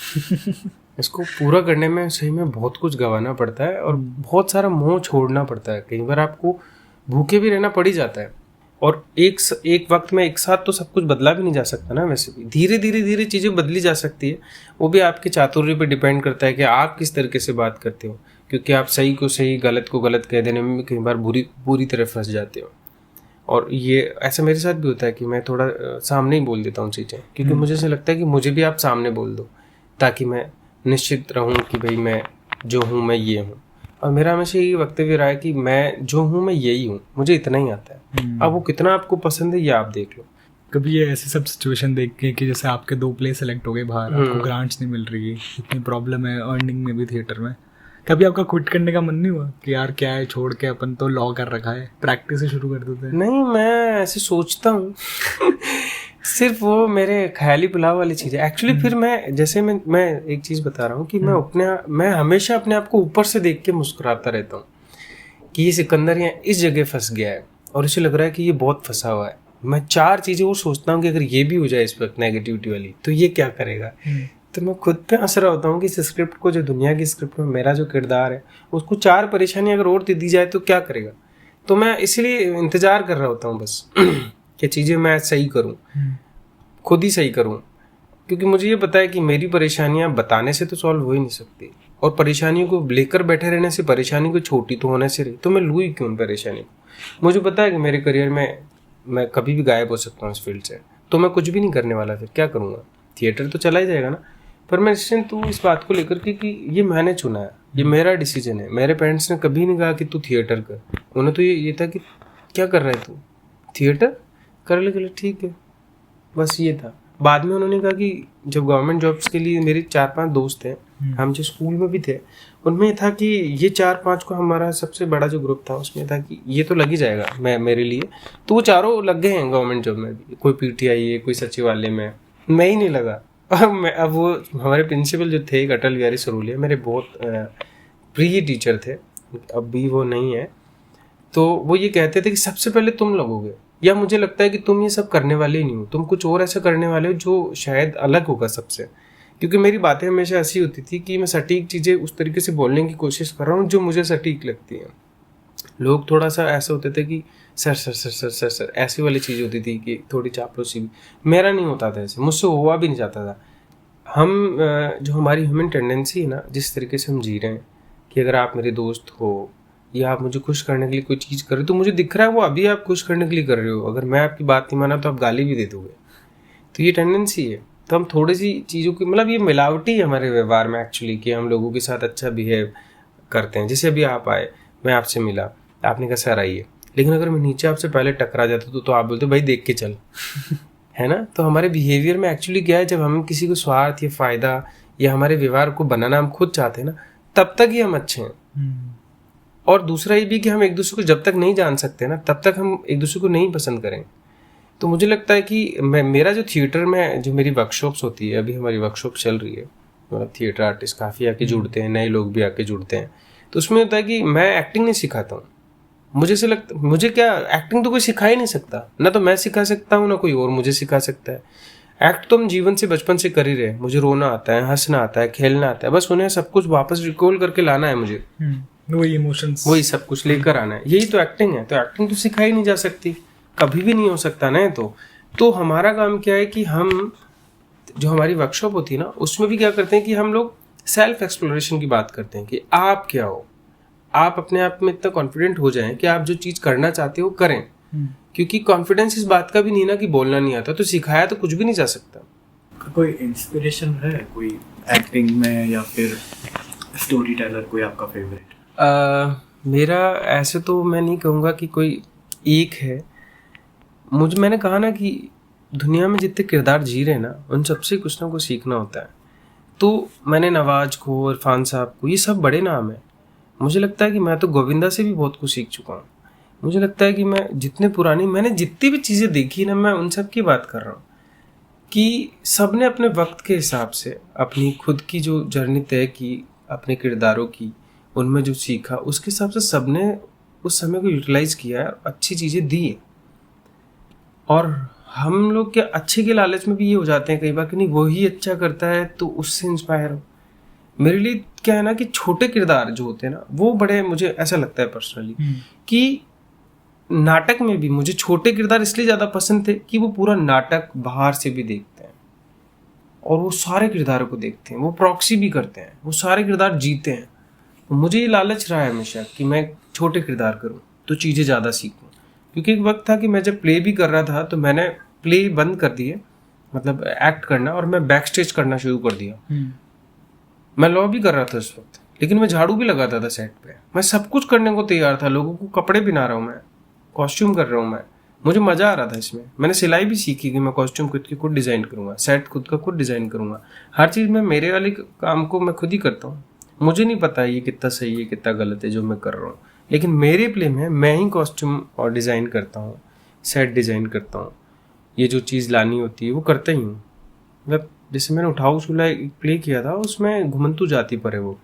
इसको पूरा करने में सही में बहुत कुछ गंवाना पड़ता है और बहुत सारा मोह छोड़ना पड़ता है। कई बार आपको भूखे भी रहना पड़ ही जाता है। और एक वक्त में एक साथ तो सब कुछ बदला भी नहीं जा सकता ना, वैसे भी धीरे धीरे चीज़ें बदली जा सकती है। वो भी आपके चातुर्य पे डिपेंड करता है कि आप किस तरीके से बात करते हो, क्योंकि आप सही को सही, गलत को गलत कह देने में कई बार बुरी तरह फंस जाते हो। और ये ऐसा मेरे साथ भी होता है कि मैं थोड़ा सामने ही बोल देता हूँ चीज़ें, क्योंकि मुझे ऐसा लगता है कि मुझे भी आप सामने बोल दो ताकि मैं निश्चित रहूं कि भाई मैं जो हूं मैं ये हूं। और मेरा हमेशा यही वक्तव्य रहा है कि मैं जो हूं मैं यही हूं, मुझे इतना ही आता है। अब वो कितना आपको पसंद है ये आप देख लो। कभी ये ऐसी सब सिचुएशन देख के कि जैसे आपके 2 प्ले सेलेक्ट हो गए बाहर, आपको ग्रांट्स नहीं मिल रही है, इतनी प्रॉब्लम है अर्निंग में भी थिएटर में, कभी आपका क्विट करने का मन नहीं हुआ कि यार क्या है, छोड़ के अपन तो लॉ कर रखा है, प्रैक्टिस से शुरू कर देते हैं? नहीं, मैं ऐसे सोचता हूँ सिर्फ वो मेरे ख्याली पुलाव वाली चीज़ है एक्चुअली। फिर मैं एक चीज़ बता रहा हूँ कि मैं हमेशा अपने आप को ऊपर से देख के मुस्कुराता रहता हूँ कि ये सिकंदर यहाँ इस जगह फंस गया है और इसे लग रहा है कि ये बहुत फंसा हुआ है। मैं 4 चीज़ें और सोचता हूँ कि अगर ये भी हो जाए इस वक्त नेगेटिविटी वाली, तो ये क्या करेगा। तो मैं खुद पे हंस रहा होता हूँ कि इस स्क्रिप्ट को, जो दुनिया की स्क्रिप्ट में मेरा जो किरदार है, उसको 4 परेशानी अगर और दे दी जाए तो क्या करेगा। तो मैं इसलिए इंतज़ार कर रहा होता हूँ बस कि चीज़ें मैं सही करूँ, खुद ही सही करूँ, क्योंकि मुझे ये पता है कि मेरी परेशानियाँ बताने से तो सॉल्व हो ही नहीं सकती, और परेशानियों को लेकर बैठे रहने से परेशानी को छोटी तो होने से रही, तो मैं लूँ ही क्यों परेशानी को। मुझे पता है कि मेरे करियर में मैं कभी भी गायब हो सकता हूँ इस फील्ड से, तो मैं कुछ भी नहीं करने वाला, फिर क्या करूँगा। थिएटर तो चला ही जाएगा ना, पर मैं निश्चिंत हूँ इस बात को लेकर के कि ये मैंने चुना है, ये मेरा डिसीजन है। मेरे पेरेंट्स ने कभी नहीं कहा कि तू थिएटर कर, उन्हें तो ये था कि क्या कर रहा है तू, थिएटर कर ले, ठीक है, बस ये था। बाद में उन्होंने कहा कि जब गवर्नमेंट जॉब्स के लिए मेरे 4-5 दोस्त थे, हम जो स्कूल में भी थे, उनमें था कि ये 4-5 को, हमारा सबसे बड़ा जो ग्रुप था उसमें था कि ये तो लग ही जाएगा मेरे लिए, तो वो चारों लग गए हैं गवर्नमेंट जॉब में भी, कोई पीटीआई है, कोई सचिवालय में, मैं ही नहीं लगा। और अब वो हमारे प्रिंसिपल जो थे अटल बिहारी सरोलिया, मेरे बहुत प्रिय टीचर थे, अब भी वो नहीं है, तो वो ये कहते थे कि सबसे पहले तुम लगोगे, या मुझे लगता है कि तुम ये सब करने वाले ही नहीं हो, तुम कुछ और ऐसा करने वाले हो जो शायद अलग होगा सबसे। क्योंकि मेरी बातें हमेशा ऐसी होती थी कि मैं सटीक चीज़ें उस तरीके से बोलने की कोशिश कर रहा हूँ जो मुझे सटीक लगती हैं। लोग थोड़ा सा ऐसे होते थे कि sir sir sir sir sir sir ऐसी वाली चीज़ होती थी कि थोड़ी चापलूसी भी। मेरा नहीं होता था ऐसे, मुझसे हुआ भी नहीं जाता था। हम जो हमारी ह्यूमन टेंडेंसी है ना, जिस तरीके से हम जी रहे हैं कि अगर आप मेरे दोस्त हो या आप मुझे खुश करने के लिए कोई चीज़ कर रहे हो, तो मुझे दिख रहा है वो अभी आप खुश करने के लिए कर रहे हो, अगर मैं आपकी बात नहीं माना तो आप गाली भी दे दोगे। तो ये टेंडेंसी है, तो हम थोड़ी सी चीज़ों की, मतलब ये मिलावटी है हमारे व्यवहार में एक्चुअली, कि हम लोगों के साथ अच्छा बिहेव करते हैं। जैसे अभी आप आए, मैं आपसे मिला, आपने कहा सर आइए, लेकिन अगर मैं नीचे आपसे पहले टकरा जाता तो आप बोलते भाई देख के चल है ना। तो हमारे बिहेवियर में एक्चुअली क्या है, जब हम किसी को स्वार्थ या फ़ायदा या हमारे व्यवहार को बनाना हम खुद चाहते हैं ना, तब तक ही हम अच्छे हैं। और दूसरा ये भी कि हम एक दूसरे को जब तक नहीं जान सकते ना, तब तक हम एक दूसरे को नहीं पसंद करेंगे। तो मुझे लगता है कि मेरा जो थिएटर में जो मेरी वर्कशॉप्स होती है, अभी हमारी वर्कशॉप चल रही है, मतलब थिएटर आर्टिस्ट काफ़ी आके जुड़ते हैं, नए लोग भी आके जुड़ते हैं, तो उसमें होता है कि मैं एक्टिंग नहीं सिखाता हूँ। मुझे क्या, एक्टिंग तो कोई सिखा ही नहीं सकता, ना तो मैं सिखा सकता हूँ ना कोई और मुझे सिखा सकता है। एक्ट तो हम जीवन से बचपन से कर ही रहे। मुझे रोना आता है, हंसना आता है, खेलना आता है, बस उन्हें सब कुछ वापस रिकॉल करके लाना है मुझे, वही इमोशंस, वही सब कुछ लेकर आना है, यही तो एक्टिंग है। तो एक्टिंग तो सिखाई नहीं जा सकती, कभी भी नहीं हो सकता ना। तो हमारा काम क्या है कि हम जो हमारी वर्कशॉप होती है ना, उसमें भी क्या करते हैं कि हम लोग सेल्फ एक्सप्लोरेशन की बात करते हैं कि आप क्या हो, आप अपने आप में इतना कॉन्फिडेंट हो जाएं कि आप जो चीज़ करना चाहते हो करें। क्योंकि कॉन्फिडेंस इस बात का भी नहीं ना कि बोलना नहीं आता, तो सिखाया तो कुछ भी नहीं जा सकता। कोई इंस्पिरेशन है कोई एक्टिंग में या फिर स्टोरी टेलर, कोई आपका फेवरेट? मेरा ऐसे तो मैं नहीं कहूँगा कि कोई एक है। मैंने कहा ना कि दुनिया में जितने किरदार जी रहे हैं ना, उन सबसे कुछ ना कुछ सीखना होता है। तो मैंने नवाज को, इरफान साहब को, ये सब बड़े नाम हैं। मुझे लगता है कि मैं तो गोविंदा से भी बहुत कुछ सीख चुका हूँ। मुझे लगता है कि मैंने जितनी भी चीज़ें देखी ना, मैं उन सब की बात कर रहा हूँ कि सबने अपने वक्त के हिसाब से अपनी खुद की जो जर्नी तय की, अपने किरदारों की, उनमें जो सीखा, उसके हिसाब से सबने उस समय को यूटिलाइज किया है, अच्छी चीज़ें दी है। और हम लोग के अच्छे के लालच में भी ये हो जाते हैं कई बार कि नहीं वही अच्छा करता है तो उससे इंस्पायर हो। मेरे लिए क्या है ना कि छोटे किरदार जो होते हैं ना, वो बड़े, मुझे ऐसा लगता है पर्सनली कि नाटक में भी मुझे छोटे किरदार इसलिए ज़्यादा पसंद थे कि वो पूरा नाटक बाहर से भी देखते हैं और वो सारे किरदारों को देखते हैं, वो प्रॉक्सी भी करते हैं, वो सारे किरदार जीते हैं। तो मुझे ये लालच रहा है हमेशा कि मैं छोटे किरदार करूं तो चीज़ें ज़्यादा सीखूं। क्योंकि एक वक्त था कि मैं जब प्ले भी कर रहा था तो मैंने प्ले बंद कर दिए, मतलब एक्ट करना, और मैं बैक स्टेज करना शुरू कर दिया। मैं लॉ भी कर रहा था उस वक्त, लेकिन मैं झाड़ू भी लगाता था सेट पे, मैं सब कुछ करने को तैयार था, लोगों को कपड़े पहना रहा हूँ, मैं कॉस्ट्यूम कर रहा हूँ, मैं मुझे मज़ा आ रहा था इसमें। मैंने सिलाई भी सीखी कि मैं कॉस्ट्यूम खुद डिज़ाइन करूँगा, सेट खुद का खुद डिज़ाइन करूँगा, हर चीज़ में मेरे वाले काम को मैं खुद ही करता हूँ। मुझे नहीं पता ये कितना सही है कितना गलत है जो मैं कर रहा हूँ, लेकिन मेरे प्ले में मैं ही कॉस्ट्यूम और डिज़ाइन करता हूँ, सेट डिज़ाइन करता हूँ, ये जो चीज़ लानी होती है वो करता ही हूँ। मतलब जैसे मैंने उठाऊ चूल्हा एक प्ले किया था, उसमें घुमंतू जाति पर है वो,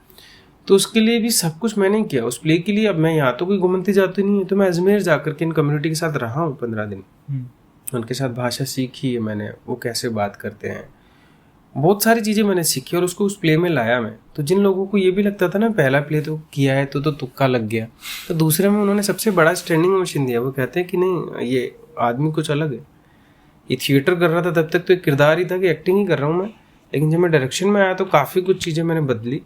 तो उसके लिए भी सब कुछ मैंने किया उस प्ले के लिए। अब मैं यहाँ तो कोई घुमंती जाति नहीं है, तो मैं अजमेर जाकर के इन कम्युनिटी के साथ रहा हूँ 15 दिन, उनके साथ भाषा सीखी है मैंने, वो कैसे बात करते हैं, बहुत सारी चीज़ें मैंने सीखी और उसको उस प्ले में लाया मैं। तो जिन लोगों को ये भी लगता था ना पहला प्ले तो किया है तो तुक्का लग गया, तो दूसरे में उन्होंने सबसे बड़ा स्टैंडिंग ओवेशन दिया। वो कहते हैं कि नहीं ये आदमी कुछ अलग है, ये थिएटर कर रहा था तब तक तो एक किरदार ही था कि एक्टिंग ही कर रहा हूँ मैं, लेकिन जब मैं डायरेक्शन में आया तो काफ़ी कुछ चीज़ें मैंने बदली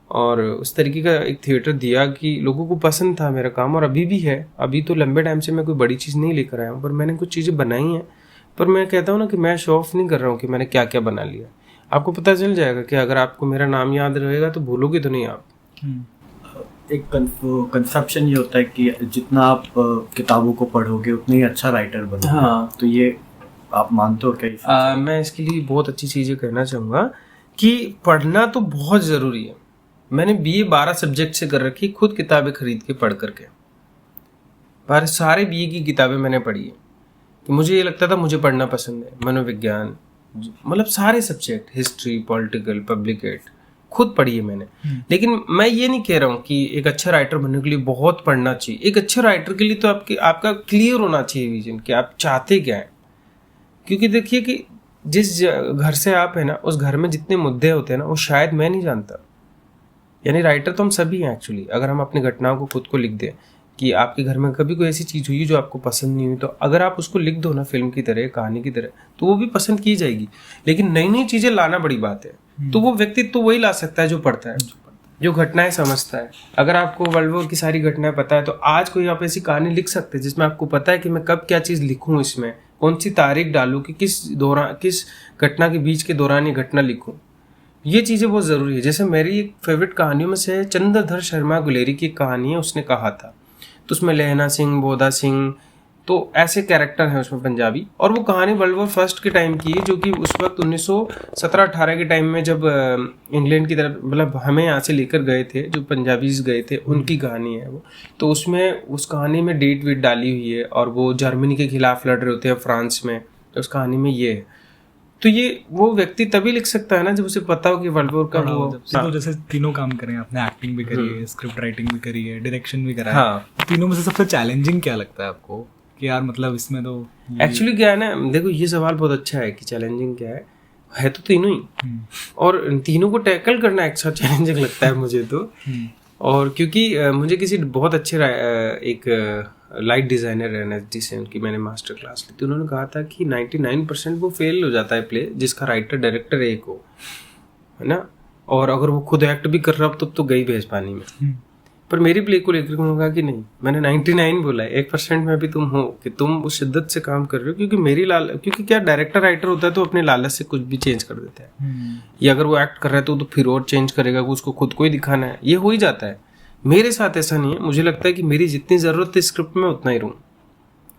और उस तरीके का एक थिएटर दिया कि लोगों को पसंद था मेरा काम। और अभी भी है, अभी तो लंबे टाइम से मैं कोई बड़ी चीज़ नहीं लेकर आया हूँ, पर मैंने कुछ चीज़ें बनाई हैं। पर मैं कहता हूँ ना कि मैं शो ऑफ नहीं कर रहा हूँ कि मैंने क्या क्या बना लिया। आपको पता चल जाएगा कि अगर आपको मेरा नाम याद रहेगा तो भूलोगे तो नहीं आप। एक कंसेप्शन ये होता है कि जितना आप किताबों को पढ़ोगे उतनी ही अच्छा राइटर बनोगे। हाँ, तो ये आप मानते हो क्या? मैं इसके लिए बहुत अच्छी चीज़ें कहना चाहूँगा कि पढ़ना तो बहुत ज़रूरी है। मैंने BA 12 सब्जेक्ट से कर रखी, खुद किताबें खरीद के पढ़ करके, पर सारे BA की किताबें मैंने पढ़ी है कि मुझे ये लगता था मुझे पढ़ना पसंद है। मनोविज्ञान, मतलब सारे subject, history, political, public ad, खुद पढ़ी है मैंने। लेकिन मैं ये नहीं कह रहा हूँ कि एक अच्छा राइटर बनने के लिए बहुत पढ़ना चाहिए। एक अच्छे राइटर के लिए तो आपका क्लियर होना चाहिए विजन कि आप चाहते क्या हैं। क्योंकि देखिए कि जिस घर से आप है ना, उस घर में जितने मुद्दे होते हैं ना, वो शायद मैं नहीं जानता। यानी राइटर तो हम सभी हैं एक्चुअली। अगर हम अपनी घटनाओं को खुद को लिख दें कि आपके घर में कभी कोई ऐसी चीज़ हुई जो आपको पसंद नहीं हुई, तो अगर आप उसको लिख दो ना फिल्म की तरह, कहानी की तरह, तो वो भी पसंद की जाएगी। लेकिन नई नई चीज़ें लाना बड़ी बात है। तो वो व्यक्ति तो वही ला सकता है जो पढ़ता है, जो घटनाएं समझता है। अगर आपको वर्ल्ड वॉर की सारी घटनाएं पता है, तो आज कोई आप ऐसी कहानी लिख सकते हैं जिसमें आपको पता है कि मैं कब क्या चीज़ लिखूँ, इसमें कौन सी तारीख डालूँ, कि किस घटना के बीच के दौरान ये घटना लिखूँ। ये चीज़ें बहुत ज़रूरी है। जैसे मेरी एक फेवरेट कहानियों में से चंद्रधर शर्मा गुलेरी की कहानी है, उसने कहा था, तो उसमें लहना सिंह, बोधा सिंह, तो ऐसे कैरेक्टर हैं उसमें पंजाबी। और वो कहानी वर्ल्ड वॉर फर्स्ट के टाइम की है, जो कि उस वक्त 1917-18 के टाइम में जब इंग्लैंड की तरफ, मतलब हमें यहाँ से लेकर गए थे, जो पंजाबीज गए थे, उनकी कहानी है वो। तो उसमें उस कहानी में डेट वेट डाली हुई है और वो जर्मनी के खिलाफ लड़ रहे होते हैं फ्रांस में, तो उस कहानी में ये है। तो ये वो व्यक्ति तभी लिख सकता है ना जब उसे पता हो कि वर्ल्ड वॉर का वो। तो जैसे तीनों काम करें आपने, एक्टिंग भी करी है, स्क्रिप्ट राइटिंग भी करी है, डायरेक्शन भी करा है। हाँ। तीनों में से सबसे चैलेंजिंग क्या लगता है आपको कि यार मतलब इसमें तो एक्चुअली क्या है ना, देखो ये सवाल बहुत अच्छा है कि चैलेंजिंग क्या है तो तीनों ही, और तीनों को टैकल करना अच्छा चैलेंजिंग लगता है मुझे तो। और क्योंकि मुझे किसी बहुत अच्छे एक लाइट डिज़ाइनर है एनएसडी से, उनकी मैंने मास्टर क्लास ली थी, उन्होंने कहा था कि 99% वो फेल हो जाता है प्ले जिसका राइटर डायरेक्टर एक हो, है ना, और अगर वो खुद एक्ट भी कर रहा हो तो गई भैंस पानी में। पर मेरी प्ले को लेकर उन्होंने कहा कि नहीं, मैंने 99 बोला है, 1% में भी तुम हो कि तुम उस शिद्दत से काम कर रहे हो, क्योंकि क्या डायरेक्टर राइटर होता है तो अपने लालच से कुछ भी चेंज कर देता है, या अगर वो एक्ट कर रहा है तो फिर और चेंज करेगा, उसको खुद को ही दिखाना है, ये हो ही जाता है। मेरे साथ ऐसा नहीं है, मुझे लगता है कि मेरी जितनी ज़रूरत है स्क्रिप्ट में उतना ही रहूँ,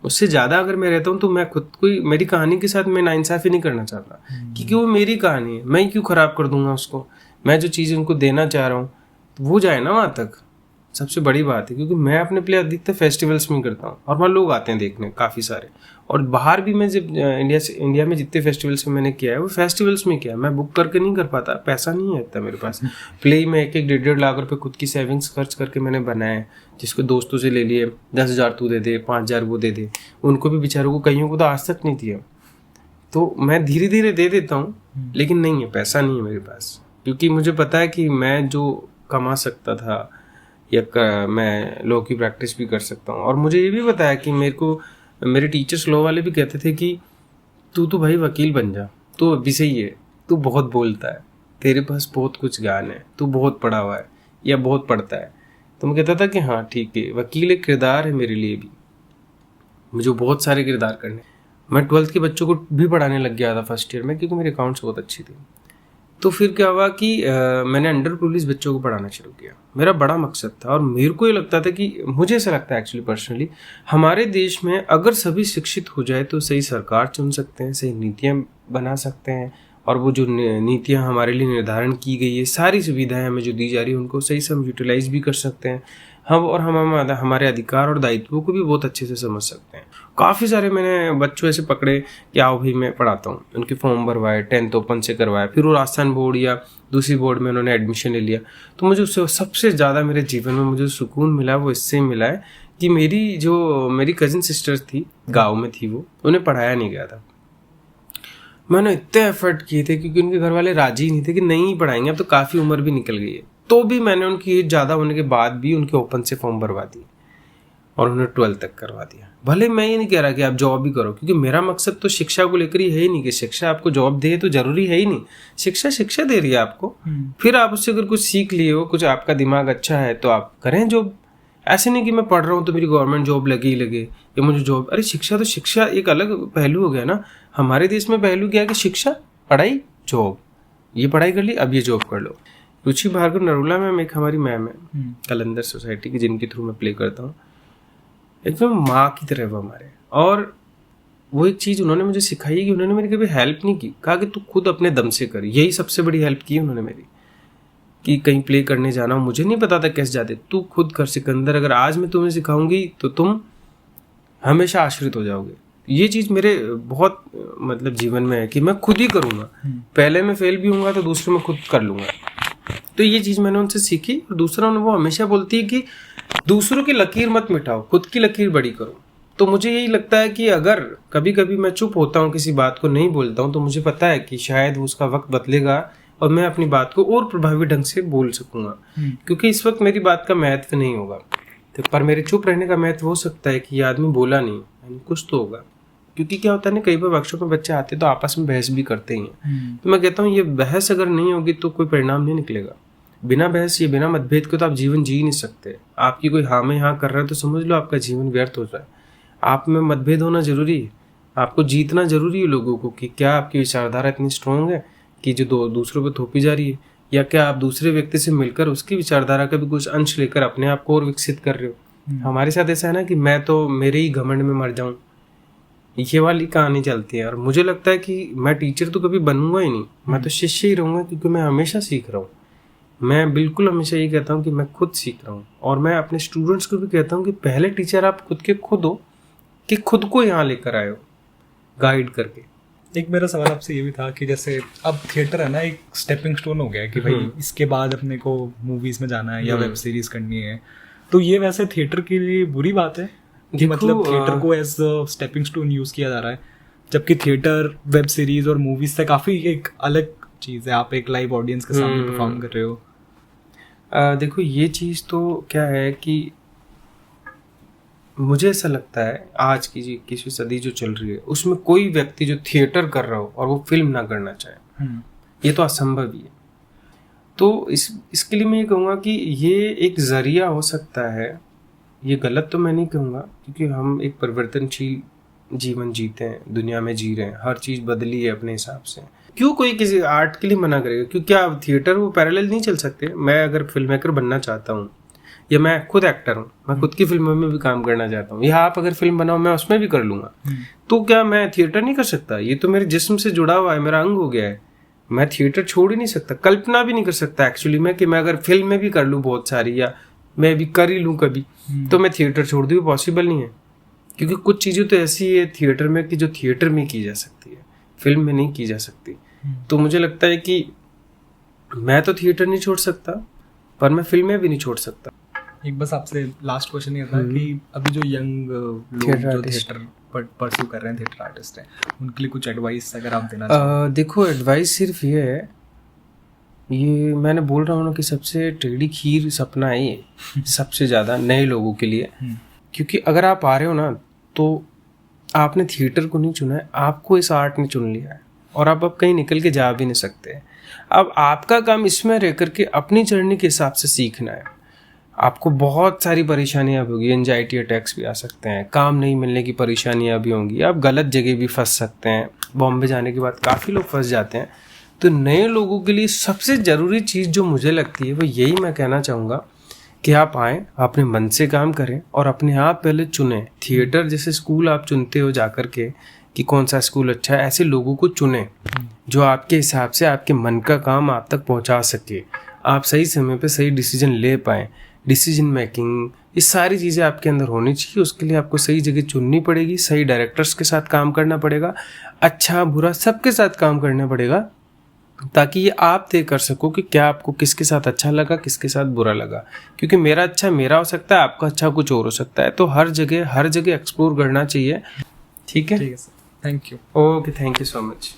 उससे ज़्यादा अगर मैं रहता हूँ तो मैं खुद को ही, मेरी कहानी के साथ मैं नाइंसाफ़ी नहीं करना चाहता, क्योंकि वो मेरी कहानी है, मैं क्यों ख़राब कर दूंगा उसको। मैं जो चीज़ उनको देना चाह रहा हूँ वो जाए ना वहाँ तक, सबसे बड़ी बात है। क्योंकि मैं अपने प्ले अधिकतर फेस्टिवल्स में करता हूँ और वहाँ लोग आते हैं देखने काफ़ी सारे, और बाहर भी मैं जब इंडिया में जितने फेस्टिवल्स में मैंने किया है वो फेस्टिवल्स में किया है, मैं बुक करके नहीं कर पाता, पैसा नहीं है इतना मेरे पास। प्ले में 1-1 लाख रुपए खुद की सेविंग्स खर्च करके मैंने बनाए, जिसको दोस्तों से ले लिए, 10,000 तू दे दे, 5,000 वो दे दे, उनको भी बेचारों को, कईयों को तो आज तक नहीं दिया, तो मैं धीरे धीरे दे देता हूँ, लेकिन नहीं है, पैसा नहीं है मेरे पास, क्योंकि मुझे पता है कि मैं जो कमा सकता था या मैं लॉ की प्रैक्टिस भी कर सकता हूँ। और मुझे ये भी पता है कि मेरे टीचर्स लॉ वाले भी कहते थे कि तू तो भाई वकील बन जा, तू अभी से ही है, तू बहुत बोलता है, तेरे पास बहुत कुछ ज्ञान है, तू बहुत पढ़ा हुआ है या बहुत पढ़ता है। तो मैं कहता था कि हाँ ठीक है, वकील एक किरदार है मेरे लिए भी, मुझे बहुत सारे किरदार करने। मैं 12th के बच्चों को भी पढ़ाने लग गया था फर्स्ट ईयर में, क्योंकि मेरी अकाउंट्स बहुत अच्छी थी। तो फिर क्या हुआ कि मैंने अंडर पुलिस बच्चों को पढ़ाना शुरू किया, मेरा बड़ा मकसद था, और मेरे को ये लगता था कि मुझे ऐसा लगता है एक्चुअली पर्सनली, हमारे देश में अगर सभी शिक्षित हो जाए तो सही सरकार चुन सकते हैं, सही नीतियाँ बना सकते हैं, और वो जो नीतियाँ हमारे लिए निर्धारण की गई है, सारी सुविधाएं हमें जो दी जा रही है उनको सही से हम यूटिलाइज भी कर सकते हैं हम हमारे अधिकार और दायित्वों को भी बहुत अच्छे से समझ सकते हैं। काफ़ी सारे मैंने बच्चों ऐसे पकड़े कि आओ भाई मैं पढ़ाता हूँ, उनके फॉर्म भरवाए, 10th ओपन से करवाए, फिर वो राजस्थान बोर्ड या दूसरी बोर्ड में उन्होंने एडमिशन ले लिया। तो मुझे उससे सबसे ज़्यादा मेरे जीवन में मुझे सुकून मिला वो इससे मिला है कि मेरी कजिन सिस्टर्स थी, गाँव में थी, वो उन्हें पढ़ाया नहीं गया था, मैंने इतने एफर्ट किए थे, क्योंकि उनके घर वाले राजी नहीं थे कि नहीं पढ़ाएंगे, अब तो काफ़ी उम्र भी निकल गई है, तो भी मैंने उनकी एज ज़्यादा होने के बाद भी उनके ओपन से फॉर्म भरवा दिए और उन्हें 12th तक करवा दिया। भले मैं ये नहीं कह रहा कि आप जॉब भी करो, क्योंकि मेरा मकसद तो शिक्षा को लेकर ही है ही नहीं कि शिक्षा आपको जॉब दे तो जरूरी है ही नहीं, शिक्षा दे रही है आपको, फिर आप उससे अगर कुछ सीख लिए हो, कुछ आपका दिमाग अच्छा है तो आप करें जॉब। ऐसे नहीं कि मैं पढ़ रहा हूँ तो मेरी गवर्नमेंट जॉब लगे या मुझे जॉब, अरे शिक्षा एक अलग पहलू हो गया ना। हमारे देश में पहलू क्या है कि शिक्षा, पढ़ाई, जॉब, ये पढ़ाई कर ली, अब ये जॉब कर लो। रुचि भार्गव नरूला मैम एक हमारी मैम है कलंदर सोसाइटी की, जिनके थ्रू मैं प्ले करता हूँ, एकदम माँ की तरह वो हमारे। और वो एक चीज़ उन्होंने मुझे सिखाई है कि उन्होंने मेरी कभी हेल्प नहीं की, कहा कि तू खुद अपने दम से कर, यही सबसे बड़ी हेल्प की उन्होंने मेरी, कि कहीं प्ले करने जाना हो, मुझे नहीं पता था कैसे जाते, तू खुद कर सिकंदर, अगर आज मैं तुम्हें सिखाऊंगी तो तुम हमेशा आश्रित हो जाओगे। ये चीज़ मेरे बहुत मतलब जीवन में है कि मैं खुद ही करूँगा, पहले मैं फेल भी हूँगा तो दूसरे में खुद कर लूँगा। तो ये चीज़ मैंने उनसे सीखी। और दूसरा, वो हमेशा बोलती है कि दूसरों की लकीर मत मिटाओ, खुद की लकीर बड़ी करो। तो मुझे यही लगता है कि अगर कभी कभी मैं चुप होता हूँ, किसी बात को नहीं बोलता हूँ, तो मुझे पता है कि शायद उसका वक्त बदलेगा और मैं अपनी बात को और प्रभावी ढंग से बोल सकूंगा, क्योंकि इस वक्त मेरी बात का महत्व नहीं होगा, तो पर मेरे चुप रहने का महत्व हो सकता है कि ये आदमी बोला नहीं, कुछ तो होगा। क्योंकि क्या होता है ना, कई बार वर्कशॉप में बच्चे आते तो आपस में बहस भी करते ही हैं, तो मैं कहता हूँ ये बहस अगर नहीं होगी तो कोई परिणाम नहीं निकलेगा। बिना बहस, ये बिना मतभेद के तो आप जीवन जी नहीं सकते। आपकी कोई हाँ में हाँ कर रहा है तो समझ लो आपका जीवन व्यर्थ हो रहा है। आप में मतभेद होना जरूरी है, आपको जीतना जरूरी है लोगों को, कि क्या आपकी विचारधारा इतनी स्ट्रॉन्ग है कि जो दूसरों पर थोपी जा रही है, या क्या आप दूसरे व्यक्ति से मिलकर उसकी विचारधारा का भी कुछ अंश लेकर अपने आप को और विकसित कर रहे हो। हमारे साथ ऐसा है ना कि मैं तो मेरे ही घमंड में मर जाऊं, ये वाली कहानी चलती है। और मुझे लगता है कि मैं टीचर तो कभी बनूंगा ही नहीं, मैं तो शिष्य ही रहूंगा, क्योंकि मैं हमेशा सीख रहा हूँ। मैं बिल्कुल हमेशा ये कहता हूँ कि मैं खुद सीख रहा हूँ, और मैं अपने स्टूडेंट्स को भी कहता हूँ कि पहले टीचर आप खुद के खुद हो, कि खुद को यहाँ लेकर आए हो गाइड करके। एक मेरा सवाल आपसे ये भी था कि जैसे अब थिएटर है ना, एक स्टेपिंग स्टोन हो गया है कि भाई इसके बाद अपने को मूवीज में जाना है या वेब सीरीज करनी है, तो ये वैसे थिएटर के लिए बुरी बात है कि मतलब थिएटर को एज स्टेपिंग स्टोन यूज किया जा रहा है, जबकि थिएटर वेब सीरीज और मूवीज से काफी एक अलग चीज है। आप एक लाइव ऑडियंस के सामने परफॉर्म कर रहे हो। देखो ये चीज़ तो क्या है कि मुझे ऐसा लगता है आज की जो 21वीं सदी जो चल रही है उसमें कोई व्यक्ति जो थिएटर कर रहा हो और वो फिल्म ना करना चाहे, ये तो असंभव ही है। तो इसके लिए मैं ये कहूँगा कि ये एक जरिया हो सकता है। ये गलत तो मैं नहीं कहूँगा, क्योंकि हम एक परिवर्तनशील जीवन जीते हैं, दुनिया में जी रहे हैं, हर चीज़ बदली है अपने हिसाब से। क्यों कोई किसी आर्ट के लिए मना करेगा? क्योंकि क्या थिएटर वो पैरेलल नहीं चल सकते? मैं अगर फिल्म मेकर बनना चाहता हूँ या मैं खुद एक्टर हूँ, मैं खुद की फिल्मों में भी काम करना चाहता हूँ, या आप अगर फिल्म बनाओ मैं उसमें भी कर लूँगा, तो क्या मैं थिएटर नहीं कर सकता? ये तो मेरे जिस्म से जुड़ा हुआ है, मेरा अंग हो गया है। मैं थिएटर छोड़ ही नहीं सकता, कल्पना भी नहीं कर सकता एक्चुअली मैं कि मैं अगर फिल्म में भी कर लूँ बहुत सारी, या मैं भी कर ही लूँ कभी, तो मैं थिएटर छोड़ दूँ, पॉसिबल नहीं है। क्योंकि कुछ चीज़ें तो ऐसी है थिएटर में कि जो थिएटर में की जा सकती है, फिल्म में नहीं की जा सकती। तो मुझे लगता है कि मैं तो थिएटर नहीं छोड़ सकता, पर मैं फिल्में भी नहीं छोड़ सकता। एक बस आपसे लास्ट क्वेश्चन ये था कि अभी जो यंग लोग जो थिएटर परस्यू कर रहे हैं, थिएटर आर्टिस्ट हैं, उनके लिए कुछ एडवाइस अगर आप देना चाहें। देखो एडवाइस सिर्फ ये है, ये मैंने बोल रहा हूँ ना कि सबसे टेढ़ी खीर सपना है ये सबसे ज़्यादा नए लोगों के लिए। क्योंकि अगर आप आ रहे हो ना तो आपने थिएटर को नहीं चुना है, आपको इस आर्ट ने चुन लिया है, और आप अब कहीं निकल के जा भी नहीं सकते। अब आपका काम इसमें रह करके अपनी जर्नी के हिसाब से सीखना है। आपको बहुत सारी परेशानियाँ भी होगी, एंजाइटी अटैक्स भी आ सकते हैं, काम नहीं मिलने की परेशानियाँ भी होंगी, आप गलत जगह भी फंस सकते हैं। बॉम्बे जाने के बाद काफ़ी लोग फंस जाते हैं। तो नए लोगों के लिए सबसे ज़रूरी चीज़ जो मुझे लगती है वो यही मैं कहना चाहूँगा कि आप आएँ, अपने मन से काम करें और अपने आप पहले चुनें। थिएटर जैसे स्कूल आप चुनते हो जा कर के कि कौन सा स्कूल अच्छा है, ऐसे लोगों को चुनें जो आपके हिसाब से आपके मन का काम आप तक पहुंचा सके, आप सही समय पे सही डिसीजन ले पाएँ। डिसीजन मेकिंग, ये सारी चीज़ें आपके अंदर होनी चाहिए। उसके लिए आपको सही जगह चुननी पड़ेगी, सही डायरेक्टर्स के साथ काम करना पड़ेगा, अच्छा बुरा सबके साथ काम करना पड़ेगा, ताकि ये आप तय कर सको कि क्या आपको किसके साथ अच्छा लगा, किसके साथ बुरा लगा। क्योंकि मेरा अच्छा मेरा हो सकता है, आपका अच्छा कुछ और हो सकता है। तो हर जगह एक्सप्लोर करना चाहिए। ठीक है sir, thank you. Okay, thank you so much.